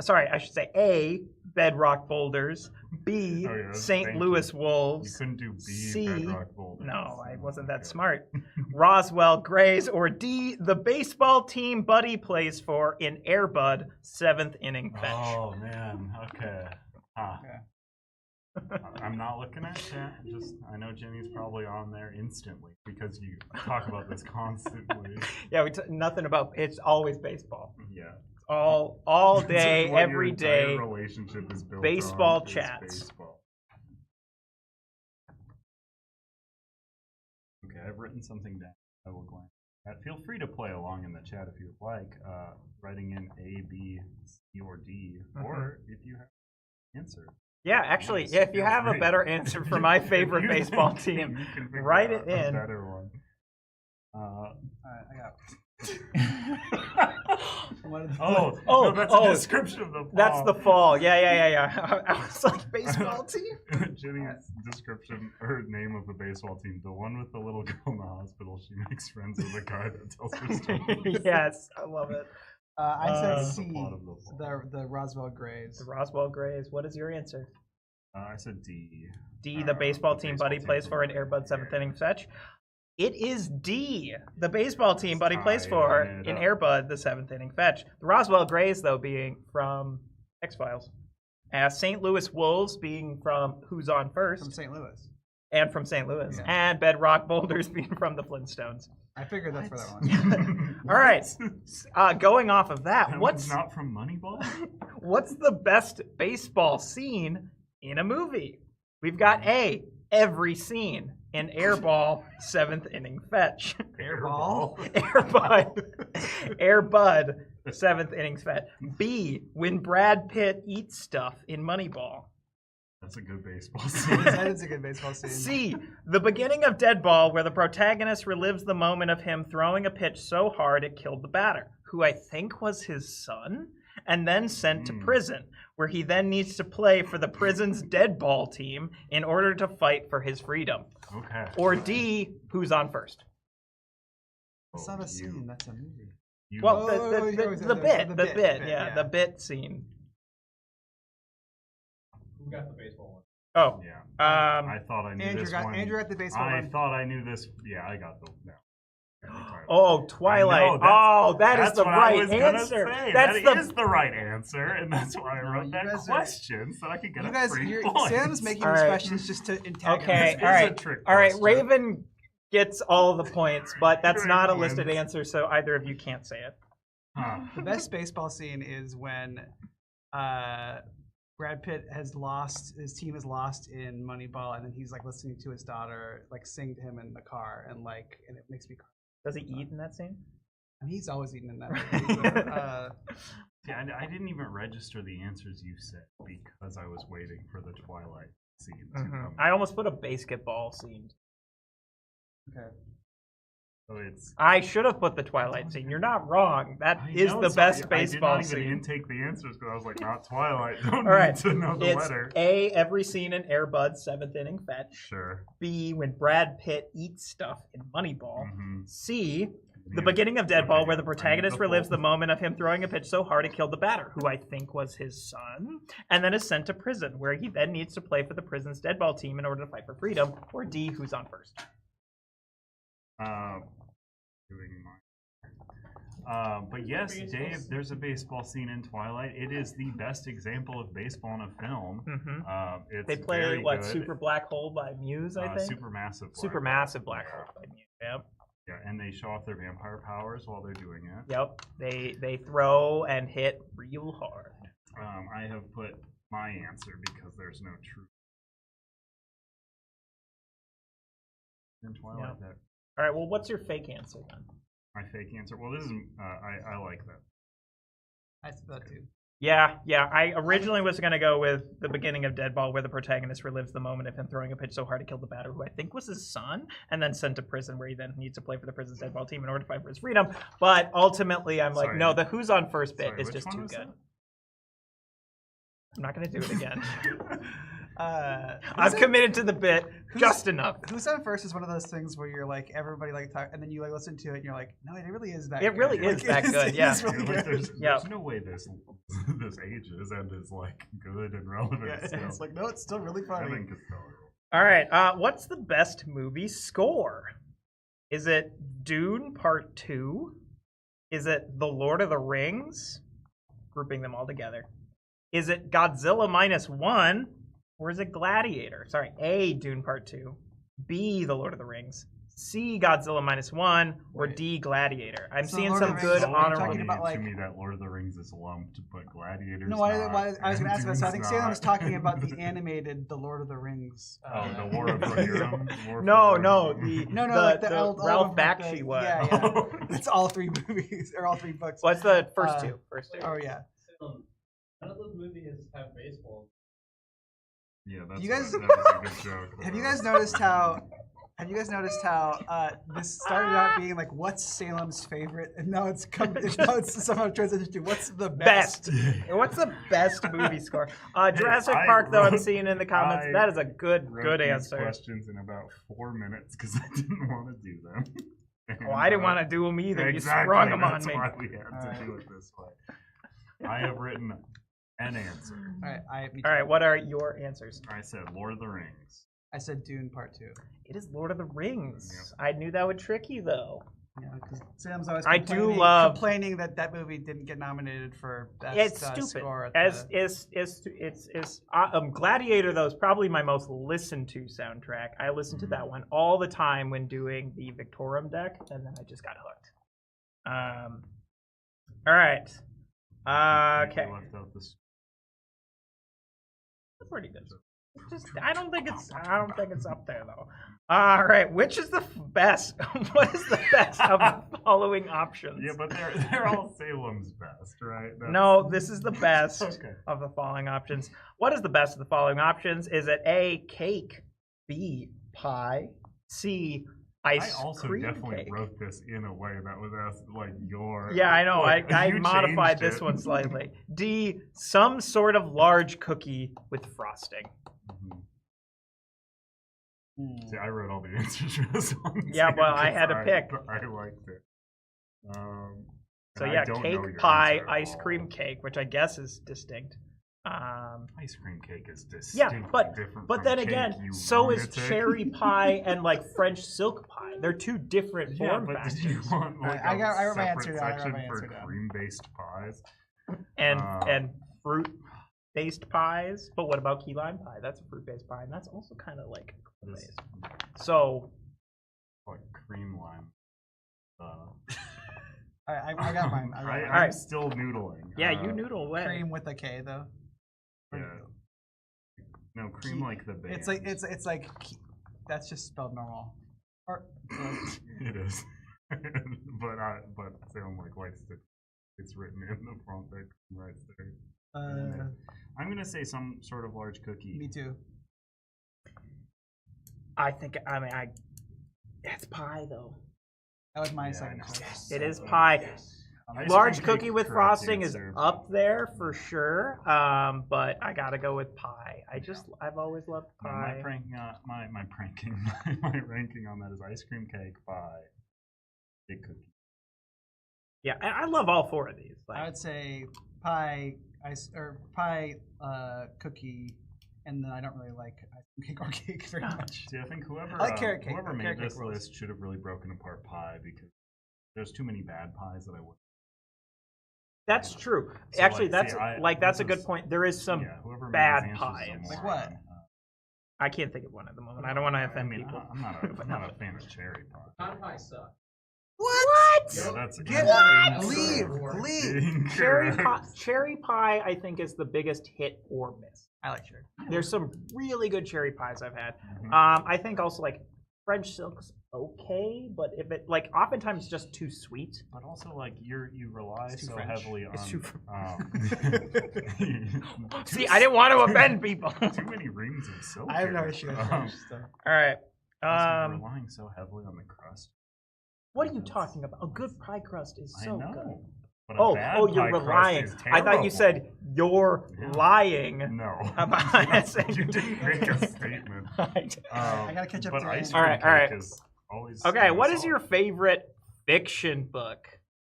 Sorry, I should say A, Bedrock Boulders. B, St. Louis Wolves. You couldn't do B, C, Bedrock Boulders. no, I wasn't that smart. Roswell Grays, or D, the baseball team Buddy plays for in Air Bud 7th inning fetch. Oh man, okay. I'm not looking at chat. I know Jimmy's probably on there instantly because you talk about this constantly. Yeah, nothing about it's always baseball. Yeah. All day, What every your day. entire relationship is built Baseball on is chats. baseball. Okay, I've written something down. I will glance. Feel free to play along in the chat if you'd like, writing in A, B, C, or D, or if you have an answer. Yeah, actually, Yes, if you feel have a free. better answer for my favorite baseball team, You can figure write out it in. A better one. I got. No, that's a description of the fall. That's the fall. Yeah. I was like, baseball team? Jimmy's description or name of the baseball team, the one with the little girl in the hospital. She makes friends with the guy that tells her stories. Yes, I love it. I said That's C, the plot of the fall. the Roswell Grays. The Roswell Grays. What is your answer? I said D. D, the baseball team Buddy baseball plays team for in Air Bud 7th inning fetch. It is D, the baseball team Buddy plays for in Air Bud the 7th inning fetch. The Roswell Grays, though, being from X-Files. St. Louis Wolves being from Who's On First. From St. Louis. And from St. Louis. Yeah. And Bedrock Boulders being from the Flintstones. I figured that's where that one. All right. Going off of that, That what's one's not from Moneyball? what's the best baseball scene in a movie? We've got A, every scene in Airball 7th inning fetch. Airball? Air Bud 7th innings fetch. B, when Brad Pitt eats stuff in Moneyball. That's a good baseball scene. That is a good baseball scene. C, the beginning of Deadball, where the protagonist relives the moment of him throwing a pitch so hard it killed the batter, who I think was his son, and then sent to prison, where he then needs to play for the prison's Deadball team in order to fight for his freedom. Okay. Or D, Who's On First? It's not a scene, that's a movie. Well, the bit scene. Who got the baseball one? Oh, Yeah. I I thought I knew Andrew this got one. Andrew got the baseball I one. thought I knew this. Yeah, I got the. No. Oh, Twilight. That is the right answer. That is the right answer, and that's why I wrote that question so I could get a free point. Sam's making these questions just to antagonize. Okay, all right. Raven gets all the points, but that's not a listed answer, so either of you can't say it. The best baseball scene is when Brad Pitt has lost, his team is lost in Moneyball, and then he's like listening to his daughter like sing to him in the car, and it makes me cry. Does he eat in that scene? And he's always eating in that movie. Yeah, I didn't even register the answers you said because I was waiting for the Twilight scene to come. I almost put a basketball scene. Okay. So it's. I should have put the Twilight scene. You're not wrong. That is the best baseball scene. I did not even intake the answers because I was like, not Twilight. Don't All right. need to know the It's letter. A, every scene in Air Bud's 7th inning fetch. Sure. B, when Brad Pitt eats stuff in Moneyball. C, the beginning of Deadball, where the protagonist relives the moment of him throwing a pitch so hard it killed the batter, who I think was his son, and then is sent to prison, where he then needs to play for the prison's Deadball team in order to fight for freedom. Or D, who's on first? But yes, Dave, there's a baseball scene in Twilight. It is the best example of baseball in a film. It's they play very good. Super Black Hole by Muse, I think. Supermassive Black Hole by Muse. Yep. Yeah, and they show off their vampire powers while they're doing it. Yep. They throw and hit real hard. I have put my answer because there's no truth in Twilight. Yep. All right. Well, what's your fake answer then? My fake answer. Well, this is I like that. I said that too. Yeah. I originally was going to go with the beginning of Deadball, where the protagonist relives the moment of him throwing a pitch so hard to kill the batter, who I think was his son, and then sent to prison, where he then needs to play for the prison's Deadball team in order to fight for his freedom. But ultimately, I'm like, no, the who's on first bit is just too good. I'm not going to do it again. I've committed to the bit just enough. Who's on first is one of those things where you're like, everybody like talk, and then you like listen to it and you're like, no, it really is that good. It really is that good, yeah. Really good. There's no way this ages and is like good and relevant. Yeah, it's like, no, it's still really funny. I think it's still all right, what's the best movie score? Is it Dune Part 2? Is it The Lord of the Rings? Grouping them all together. Is it Godzilla -1? Or is it Gladiator? Sorry, A, Dune Part 2. B, The Lord of the Rings. C, Godzilla -1. Or D, Gladiator. I'm seeing some good honorable. To me, that Lord of the Rings is lumped, but Gladiator's no, I was going to ask about. So I think Salem was talking about the animated The Lord of the Rings. The War of Rohirrim? No, the Ralph Bakshi one. Yeah. It's all three movies, or all three books. What's the first two? Oh, yeah. None of those movies have baseball. Yeah, that's you guys, that was a good joke. Have you guys noticed how? This started out being like, what's Salem's favorite, and now it's somehow transitioned to what's the best. What's the best movie score? Jurassic Park, though, I'm seeing in the comments. That is a good answer. Questions in about 4 minutes because I didn't want to do them. Well, I didn't want to do them either. Exactly, you sprung them on me. That's why we had to do it this way. I have written an answer. All right, what are your answers? I said Lord of the Rings. I said Dune Part 2. It is Lord of the Rings. Yep. I knew that would trick you, though. Yeah, because Sam's always complaining that that movie didn't get nominated for best score. Gladiator, though, is probably my most listened to soundtrack. I listen to that one all the time when doing the Victorum deck, and then I just got hooked. All right. Okay. That's pretty good. I don't think it's up there though. All right, which is the best? What is the best of the following options? Yeah, but they're all Salem's best, right? No, this is the best of the following options. What is the best of the following options? Is it A, cake, B, pie, C, ice I also cream definitely cake? wrote this in a way that was like your. Yeah, I know. Like, I modified this one slightly. D, some sort of large cookie with frosting. See, I wrote all the answers for this one. Yeah, well, I had to pick. I liked it. So yeah, cake, pie, ice cream cake, which I guess is distinct. Ice cream cake is distinctly Yeah, but different but from then cake, again, you so is lunatic. cherry pie and like French silk pie. They're two different Yeah, form but factors. did you want like I got my separate answer down, I got section my for answer down. cream-based pies? And fruit-based pies. But what about key lime pie? That's a fruit-based pie, and that's also kind of like This, based. So like cream lime. I got mine. I got mine. I'm Alright. still noodling. yeah, you noodle away. Cream with a K though. Yeah. No, cream like the band. It's like that's just spelled normal. Or, It is. but Salem like likes to. It's written in the font that right there. I'm gonna say some sort of large cookie. me too. It's pie though. That was my Yeah, second I know. choice. It is pie. Ice Large cream cookie cake, with correct frosting is answer. up there for sure. But I gotta go with pie. I've always loved pie. My ranking on that is ice cream cake, pie, big cookie. Yeah, and I love all four of these. I Like, would say pie, pie, cookie, and then I don't really like ice cream cake or cake very much. See, I think whoever I like carrot cake, whoever though. made Carrot cake this rules. list should have really broken apart pie because there's too many bad pies that I would. that's true. So, Actually, like, that's a this good is- point. There is some Yeah, whoever made bad these answers pies. is a Like moron. what? I can't think of one at the moment. I don't want to I offend mean, people. I'm not a fan of cherry pie. Pecan pie sucks. What? Yeah, that's Get incorrect. leave. Cherry pie, I think, is the biggest hit or miss. I like cherry. There's some really good cherry pies I've had. Mhm. I think also like French silk's okay, but if it like oftentimes just too sweet. But also, like you rely It's too so French. heavily on. It's too too See, I didn't want to offend people. Too many rings of silk. I have no here. issue with French stuff. All right. Also, relying so heavily on the crust. What are you talking about? A good pie crust is so I know. good. But a Oh, bad you're pie crust relying. is I thought you said terrible. you're Yeah. lying. No. About You didn't make a statement. I gotta catch up but to ice Andy. cream All right. cake is always. Okay, what is solid. your favorite fiction book?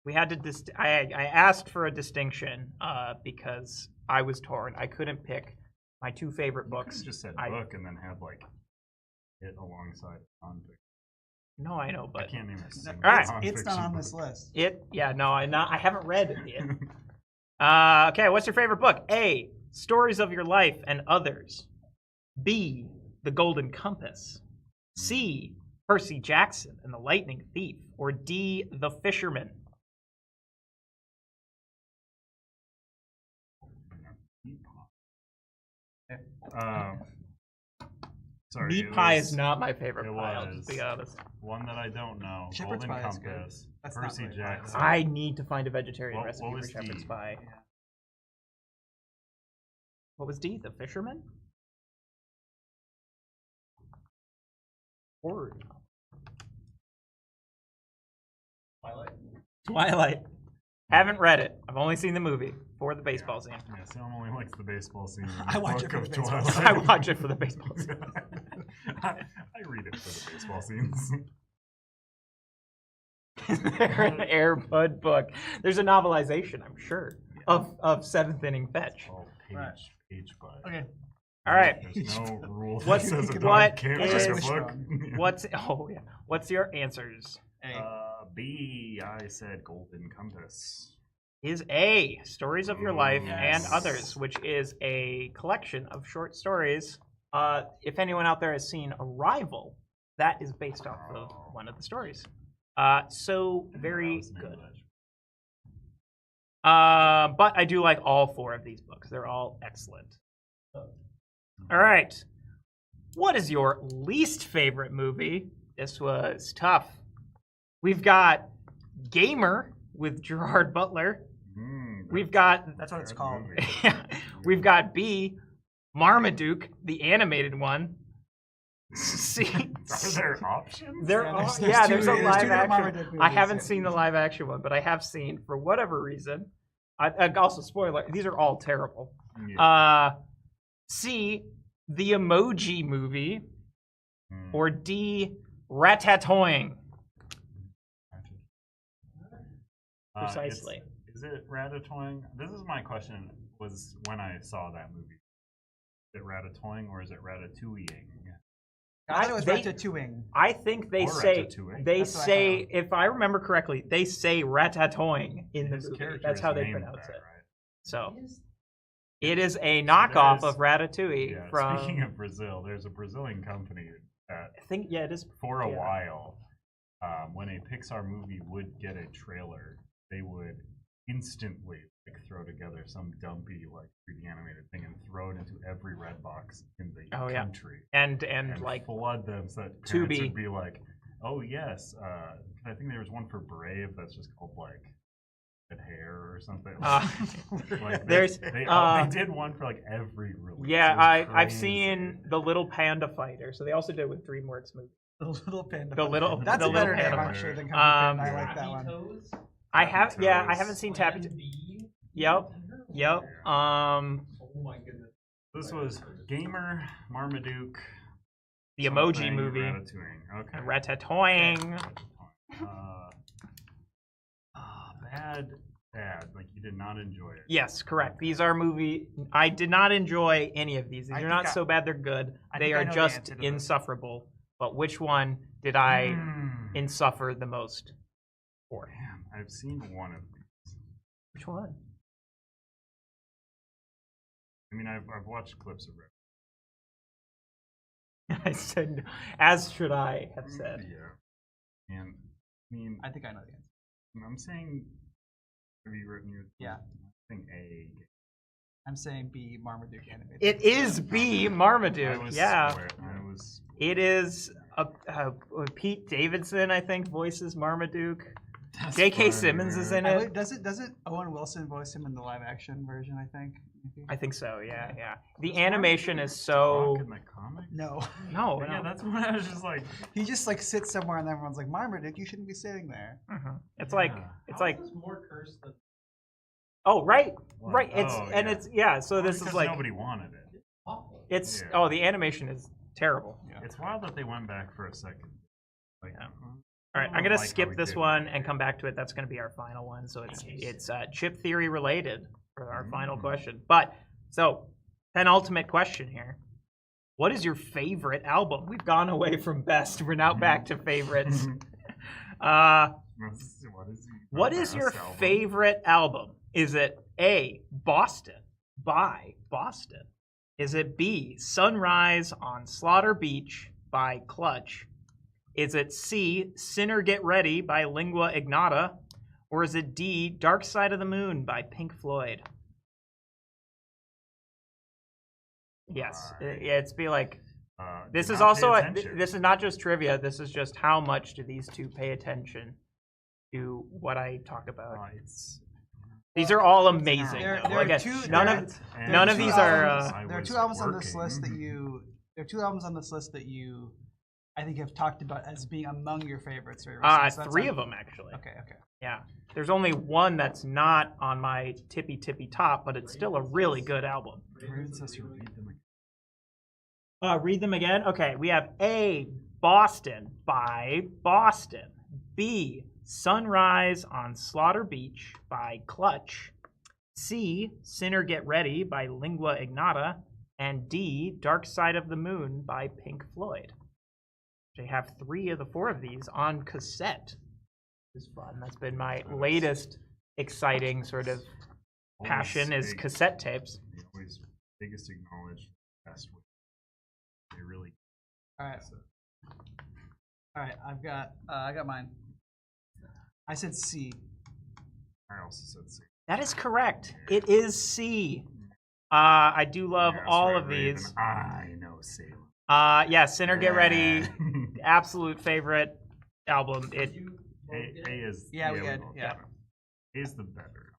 We had to. I asked for a distinction because I was torn. I couldn't pick my two favorite You books. could've just said I- book and then have like it alongside nonfiction. No, I know, I but can't name a single All right. It's not nonfiction on this book. list. I haven't read it yet. Okay, what's your favorite book? A. Stories of Your Life and Others. B. The Golden Compass. C. Percy Jackson and the Lightning Thief. Or D. The Fisherman. Sorry, Meat it pie was is not my favorite it pie, I'll just be was- honest. one that I don't know. Shepherd's Golden pie is good. Compass. That's not Percy really pie, Jackson. though. I need to find a vegetarian What recipe for was shepherd's D? pie. What was D? The Fisherman? Word. Twilight. Haven't read it. I've only seen the movie for the baseball scene. Yeah, Sam only likes the baseball scene. in I the watch book it for of the baseball Twilight. scene. I watch it for the baseball scene. I read it for the baseball scenes. An Air Bud book. There's a novelization, I'm sure, of Seventh Inning Fetch. Oh, Right. page by. Okay. All right. There's no rule that What's- says a what dog can't is- write a book. What's your answers? B, I said Golden Compass. Is A, Stories of Your Life and Yes. Others, which is a collection of short stories. If anyone out there has seen Arrival, that is based off of one of the stories. So very good. But I do like all four of these books. They're all excellent. All right. What is your least favorite movie? This was tough. We've got Gamer with Gerard Butler. We've got That's what it's called. we've got B, Marmaduke, the animated one. C, Are there options? there Yeah, are, there's yeah, two- there's a there's two live different action. Marmaduke I movies, haven't yeah. seen the live action one, but I have seen, for whatever reason. Also, spoiler: these are all terrible. Yeah. C, the Emoji Movie, or D, Ratatouille. Precisely. Is it Ratatouille? This is my question. Was when I saw that movie. Is it Ratatouille or is it Ratatouilleing? I thought it was They- Ratatouille. I think they Or say Ratatouille. That's what I thought. if I remember correctly, they say Ratatouille in the His movie. character That's is how they named pronounce that, it. right? So it is a knockoff there's- of Ratatouille Yeah. from. Speaking of Brazil, there's a Brazilian company that I think it is. for a Yeah. while, when a Pixar movie would get a trailer, they would instantly like throw together some dumpy like 3D animated thing and throw it into every red box in the Oh, yeah. country And and flood them so that To parents be. would be like, "Oh yes," I think there was one for Brave that's just called like Red Hair or something. Like there's they did one for like every release. yeah, It was I've crazy. seen the Little Panda Fighter. So they also did it with DreamWorks movie. The little panda. The little That's the a better little name, panda. actually, than Kung Fu Um, Panda. I like that one. Toes, I have yeah, I Toes. haven't seen Tappy. Plan B. Yep. Yep. Oh my goodness. This was Gamer, Marmaduke, The Emoji something, movie. Ratatouille. Okay. Ratatouille. Bad. Like you did not enjoy it. Yes, correct. These are movie. I did not enjoy any of these. These I are think not I- so bad they're good. I They think I are know the just answer to this. insufferable. But which one did I Mm. insuffer the most for? Man, I've seen one of these. Which one? I mean, I've watched clips of it. I said, as should I have said. Yeah. And I mean, I think I know the answer. I'm saying, have you written your? Yeah. I think A. I'm saying B, Marmaduke animated. It is B, I Marmaduke. was Yeah. swear- I was. It is Pete Davidson, I think, voices Marmaduke. That's J.K. funny, Simmons is man. in I it. believe- doesn't Owen Wilson voice him in the live action version, I think? Maybe? I think so, yeah, yeah. The Was animation Marmaduke is so... talk in the comic? No. No, Yeah, no. that's when I was just like, He just like sits somewhere and everyone's like, Marmaduke, you shouldn't be sitting there. It's like, Yeah. it's How like, is this more cursed than oh, right, What? right. It's, Oh, and yeah. it's, yeah, so this because is like, nobody wanted it. awful? it's, Yeah. oh, the animation is terrible. It's wild that they went back for a second. Like, Yeah. I All right, don't I'm gonna like how skip we this did one it. and come back to it. That's gonna be our final one. So it's Okay. chip theory related for our final Mm. question. But so penultimate question here: what is your favorite album? We've gone away from best. We're now back to favorites. What is your best album? favorite album? Is it A, Boston by Boston? Is it B, Sunrise on Slaughter Beach by Clutch? Is it C, Sinner Get Ready by Lingua Ignota? Or is it D, Dark Side of the Moon by Pink Floyd? Yes, it's be like, this do is not also, pay a, attention. this is not just trivia, this is just how much do these two pay attention to what I talk about. It's These are all amazing. There- though. there are Again, two- none there of are- and none of two these are. albums- there are was two albums on this list that working. you. There are two albums on this list that you, I think, have talked about as being among your favorites. So that's Three on- of them actually. Okay, okay. Yeah, there's only one that's not on my tippy top, but it's still a really good album. Read says you read them again. Read them again. Okay, we have A, Boston by Boston. B, Sunrise on Slaughter Beach by Clutch. C, Sinner Get Ready by Lingua Ignota. And D, Dark Side of the Moon by Pink Floyd. They have 3 of the 4 of these on cassette. This is fun. That's been my latest exciting sort of passion is big- cassette tapes. they always biggest acknowledged best way. They really All right. All right. I got mine. I said C. I also said C. That is correct. It is C. I do love Yeah, that's all right, of Raven. these. I know Salem. Yeah, Sinner Get Ready, Yeah. absolute favorite album. It You A is Yeah, we did, both yeah. got it. A is the better.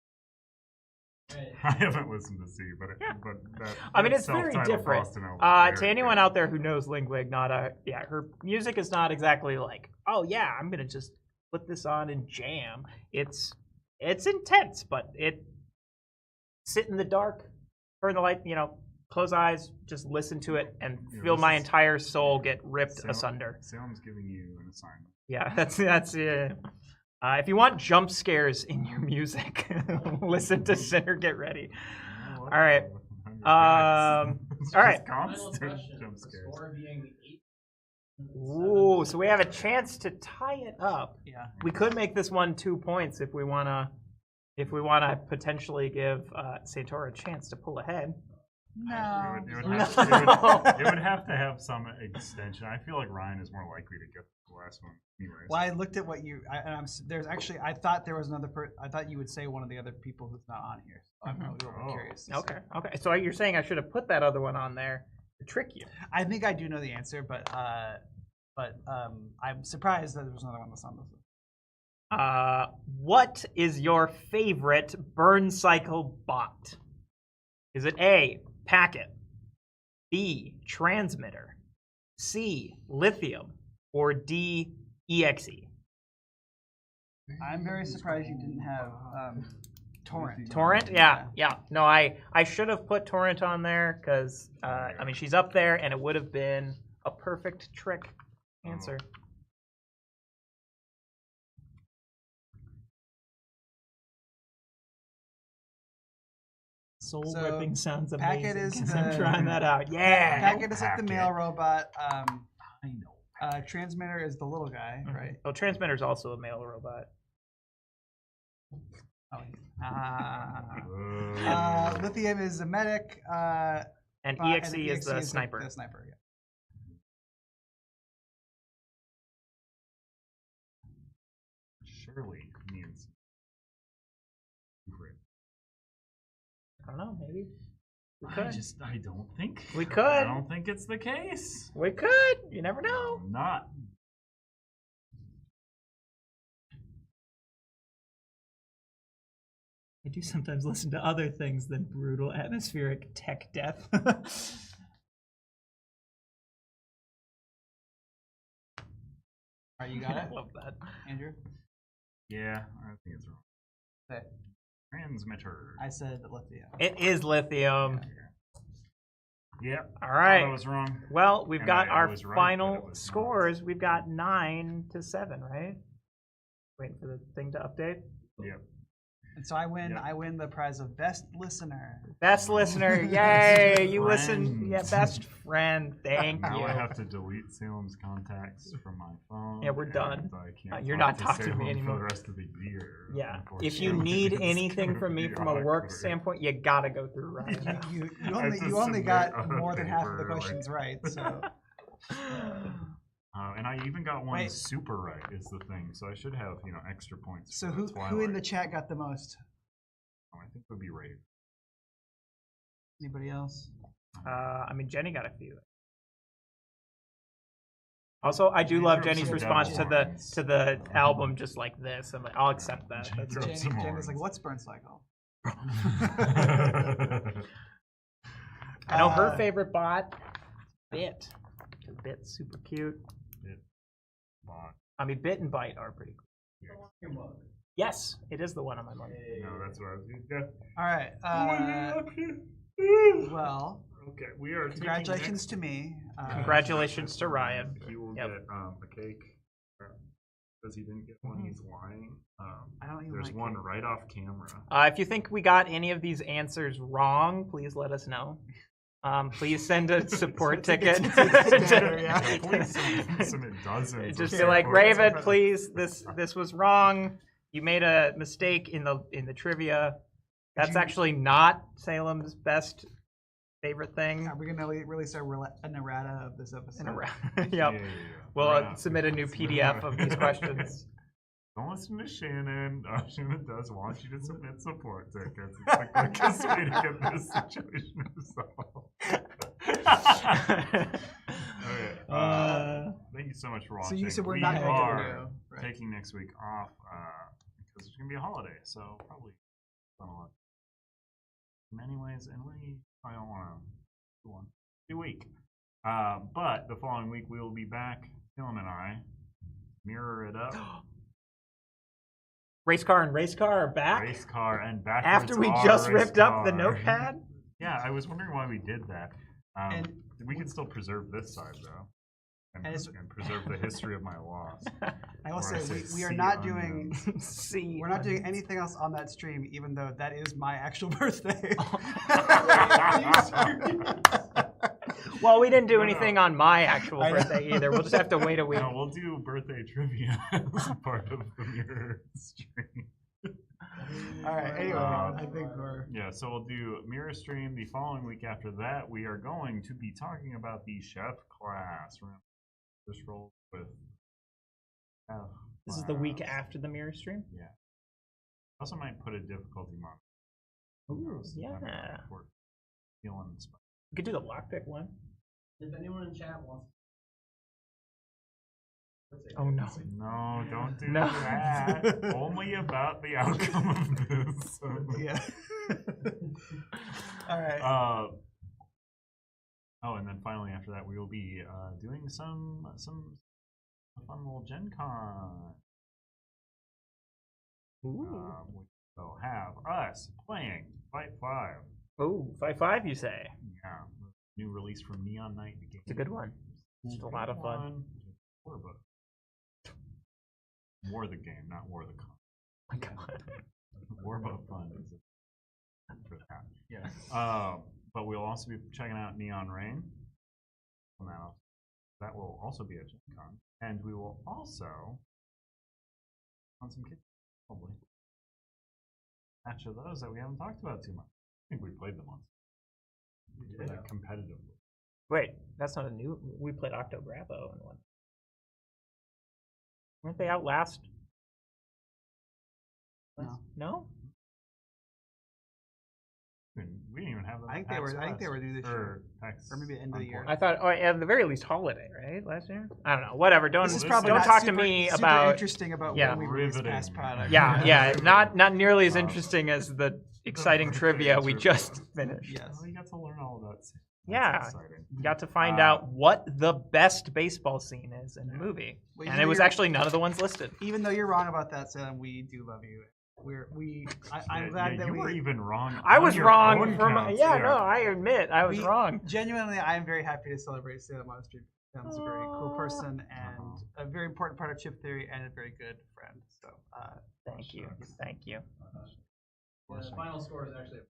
Right. I haven't listened to C, but that, I mean, that it's very self-titled different. Boston album is To very anyone good. out there who knows Lingua Ignota, yeah, her music is not exactly like, oh yeah, I'm gonna just put this on and jam. It's intense, but it sit in the dark, turn the light, close eyes, just listen to it, and Yeah, feel this my is- entire soul get ripped Salem- asunder. Salem's giving you an assignment. Yeah, that's it. If you want jump scares in your music, listen to Sinner Get Ready. All right. All right. Final question. The score being 8. Ooh, so we have a chance to tie it up. Yeah. We could make this one 2 points if we wanna potentially give Sator a chance to pull ahead. No. It would have to have some extension. I feel like Ryan is more likely to get the last one. Anyways. Well, I looked at what you. There's actually. I thought there was another. I thought you would say one of the other people who's not on here. So I'm a little bit curious. Okay. So you're saying I should have put that other one on there to trick you? I think I do know the answer, but I'm surprised that there was another one that's on this list. What is your favorite burn cycle bot? Is it A, packet, B, transmitter, C, lithium, or D, EXE? I'm very surprised you didn't have torrent. Torrent? Yeah. No, I should have put torrent on there because I mean she's up there and it would have been a perfect trick answer. Soul ripping sounds amazing. Packet is 'cause I'm trying that out. Yeah. Packet is like the mail robot. I know. Transmitter is the little guy, right? Well, transmitter's also a mail robot. Lithium is a medic. And EXE is the sniper. The sniper, yeah. Surely means. I don't know, maybe. I don't think. We could. I don't think it's the case. We could. You never know. Not. I do sometimes listen to other things than brutal atmospheric tech death. Alright, you got it? Love that. Andrew? Yeah, I think it's wrong. Okay. Transmitter. I said lithium. It is lithium. Yep. All right. I was wrong. Well, we've And got I our was right, but final it was scores. We've got 9-7, right? Waiting for the thing to update. Yep. And so I win. Yep. I win the prize of best listener. Best listener, yay! You listen, Friend. yeah, best friend. Thank Now you. I have to delete Salem's contacts from my phone. Yeah, we're done. and I can't You're not talk talking to me Salem anymore. for the rest of the year. Yeah. If you unfortunately. need It's anything gonna from me be from a work awkward. standpoint, you gotta go through Ryan. You I have to only submit got on more than half of the paper, like- questions right. So And I even got one Wait. super right is the thing, so I should have extra points. so for who the in the Twilight. chat got the most? I think it would be right. Anybody else? I mean, Jenny got a few. Also, I do love Jenny's response to the album just like this. I'm like, I'll accept that. That's Drop good. some Jenny's horns. like, what's burn cycle? I know her favorite bot, Bit. Bit's super cute. Bot. I mean, Bit and Bite are pretty cool. Yes, it is the one on my mug. No, that's what I was. All right. Well, Okay, we are. congratulations to me. Congratulations to Ryan. He will Yep. get a cake. Because he didn't get one, he's lying. I don't even There's like one cake. right off camera. If you think we got any of these answers wrong, please let us know. Please send a support ticket. Yeah. Please send it dozens. Just of be like, support Raven, tickets. please. This was wrong. You made a mistake in the trivia. That's actually not Salem's best favorite thing. Are we gonna release an errata of this episode? Yep. Yeah. We'll Yeah. submit a new PDF of these questions. Don't listen to Shannon. Shannon does want you to submit support tickets. It's the quickest way to get this situation resolved. Okay. Thank you so much for watching. So you said we're we not going to are do. Right. taking next week off because it's going to be a holiday, so probably not a lot. In many ways, and I don't want to do one every week. But the following week we will be back. Dylan and I mirror it up. Race car and race car are back Race car and backwards after we R just race ripped up the car. notepad. Yeah, I was wondering why we did that. And we can still preserve this side though. and preserve the history of my loss. I will Or say I we are sea not onions. doing See, we're not doing anything else on that stream, even though that is my actual birthday. Well, we didn't do No, anything no. on my actual I know. birthday either. We'll just have to wait a week. No, we'll do birthday trivia as part of the mirror stream. All right. Anyway, I think we're. Yeah, so we'll do mirror stream. The following week after that, we are going to be talking about the chef class. Remember, this roll with. This is the week after the mirror stream. Yeah. Also, might put a difficulty mark. Ooh, yeah. Feeling inspired. We could do the lockpick one. If anyone in chat wants. Oh no. No, don't do No. that. Only about the outcome of this. Yeah. All right. Oh, and then finally after that, we will be doing some fun little Gen Con. Ooh. We will have us playing Fight 5. Oh, 5-5, you say? Yeah, new release from Neon Knight. It's a good one. It's a lot of fun. War the game, not War the con. Oh my God. War about fun is for that. Yeah. But we'll also be checking out Neon Rain. Now, that will also be at Gen Con. And we will also on some kids probably match of those that we haven't talked about too much. I think we played them once. We did it competitively. Wait, that's not a new. We played Octo Bravo and one. Weren't they out last? No. No? We didn't even have them. I think they were new this year. Or maybe end of the year. I thought, oh, at the very least, holiday, right? Last year? I don't know. Whatever. Don't This is probably don't not talk super, to me super about. interesting about yeah. when we release Riveting. past product. Yeah, not nearly as interesting as the exciting trivia we just finished. Yes. Well, you got to learn all that. That's Yeah. exciting. You got to find out what the best baseball scene is in the movie, Well, and it was actually none of the ones listed. Even though you're wrong about that, Salem, we do love you. I'm glad that you we were even wrong. I on was your wrong. own For counts, no, I admit I was wrong. Genuinely, I am very happy to celebrate Salem on the stream. Salem's a very cool person and a very important part of chip theory and a very good friend. So Thank you. The final score is actually.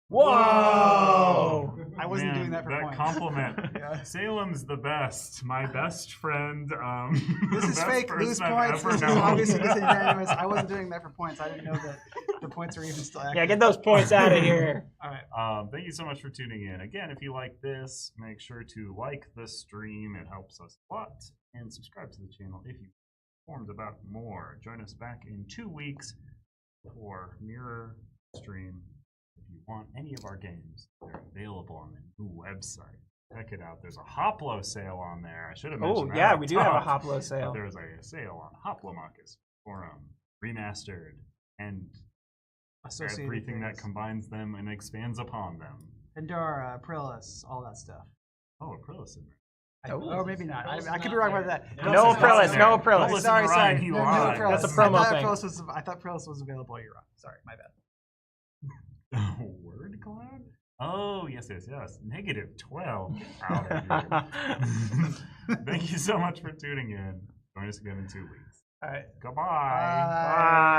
Whoa! I wasn't Man, doing that for points. compliment. Yeah. Salem's the best. My best friend. This the is best fake. person Lose I've points. ever This is known. obviously disingenuous. I wasn't doing that for points. I didn't know that the points were even still active. Yeah, get those points out of here. All right. Thank you so much for tuning in. Again, if you like this, make sure to like the stream. It helps us a lot. And subscribe to the channel if you are informed about more. Join us back in 2 weeks for Mirror Stream. If you want any of our games, they're available on the new website. Check it out. There's a Hoplo sale on there. I should have mentioned Oh that. yeah, up we do have a top. Hoplo sale. There's a sale on Hoplomarcus Forum, Remastered, and Associated everything that things. combines them and expands upon them. Pandora, Aprilis, all that stuff. Oh, Aprilis in there. Or maybe not. I could be wrong about that. No Aprilis, no Don't Aprilis. listen Sorry, to Ryan, sorry. he No lied. Aprilis. That's a promo I thought thing. I thought Aprilis was available. You're wrong. Sorry, my bad. Word cloud? Oh, yes. -12. Get out of here. Thank you so much for tuning in. Join us again in 2 weeks. All right. Goodbye. Bye. Bye.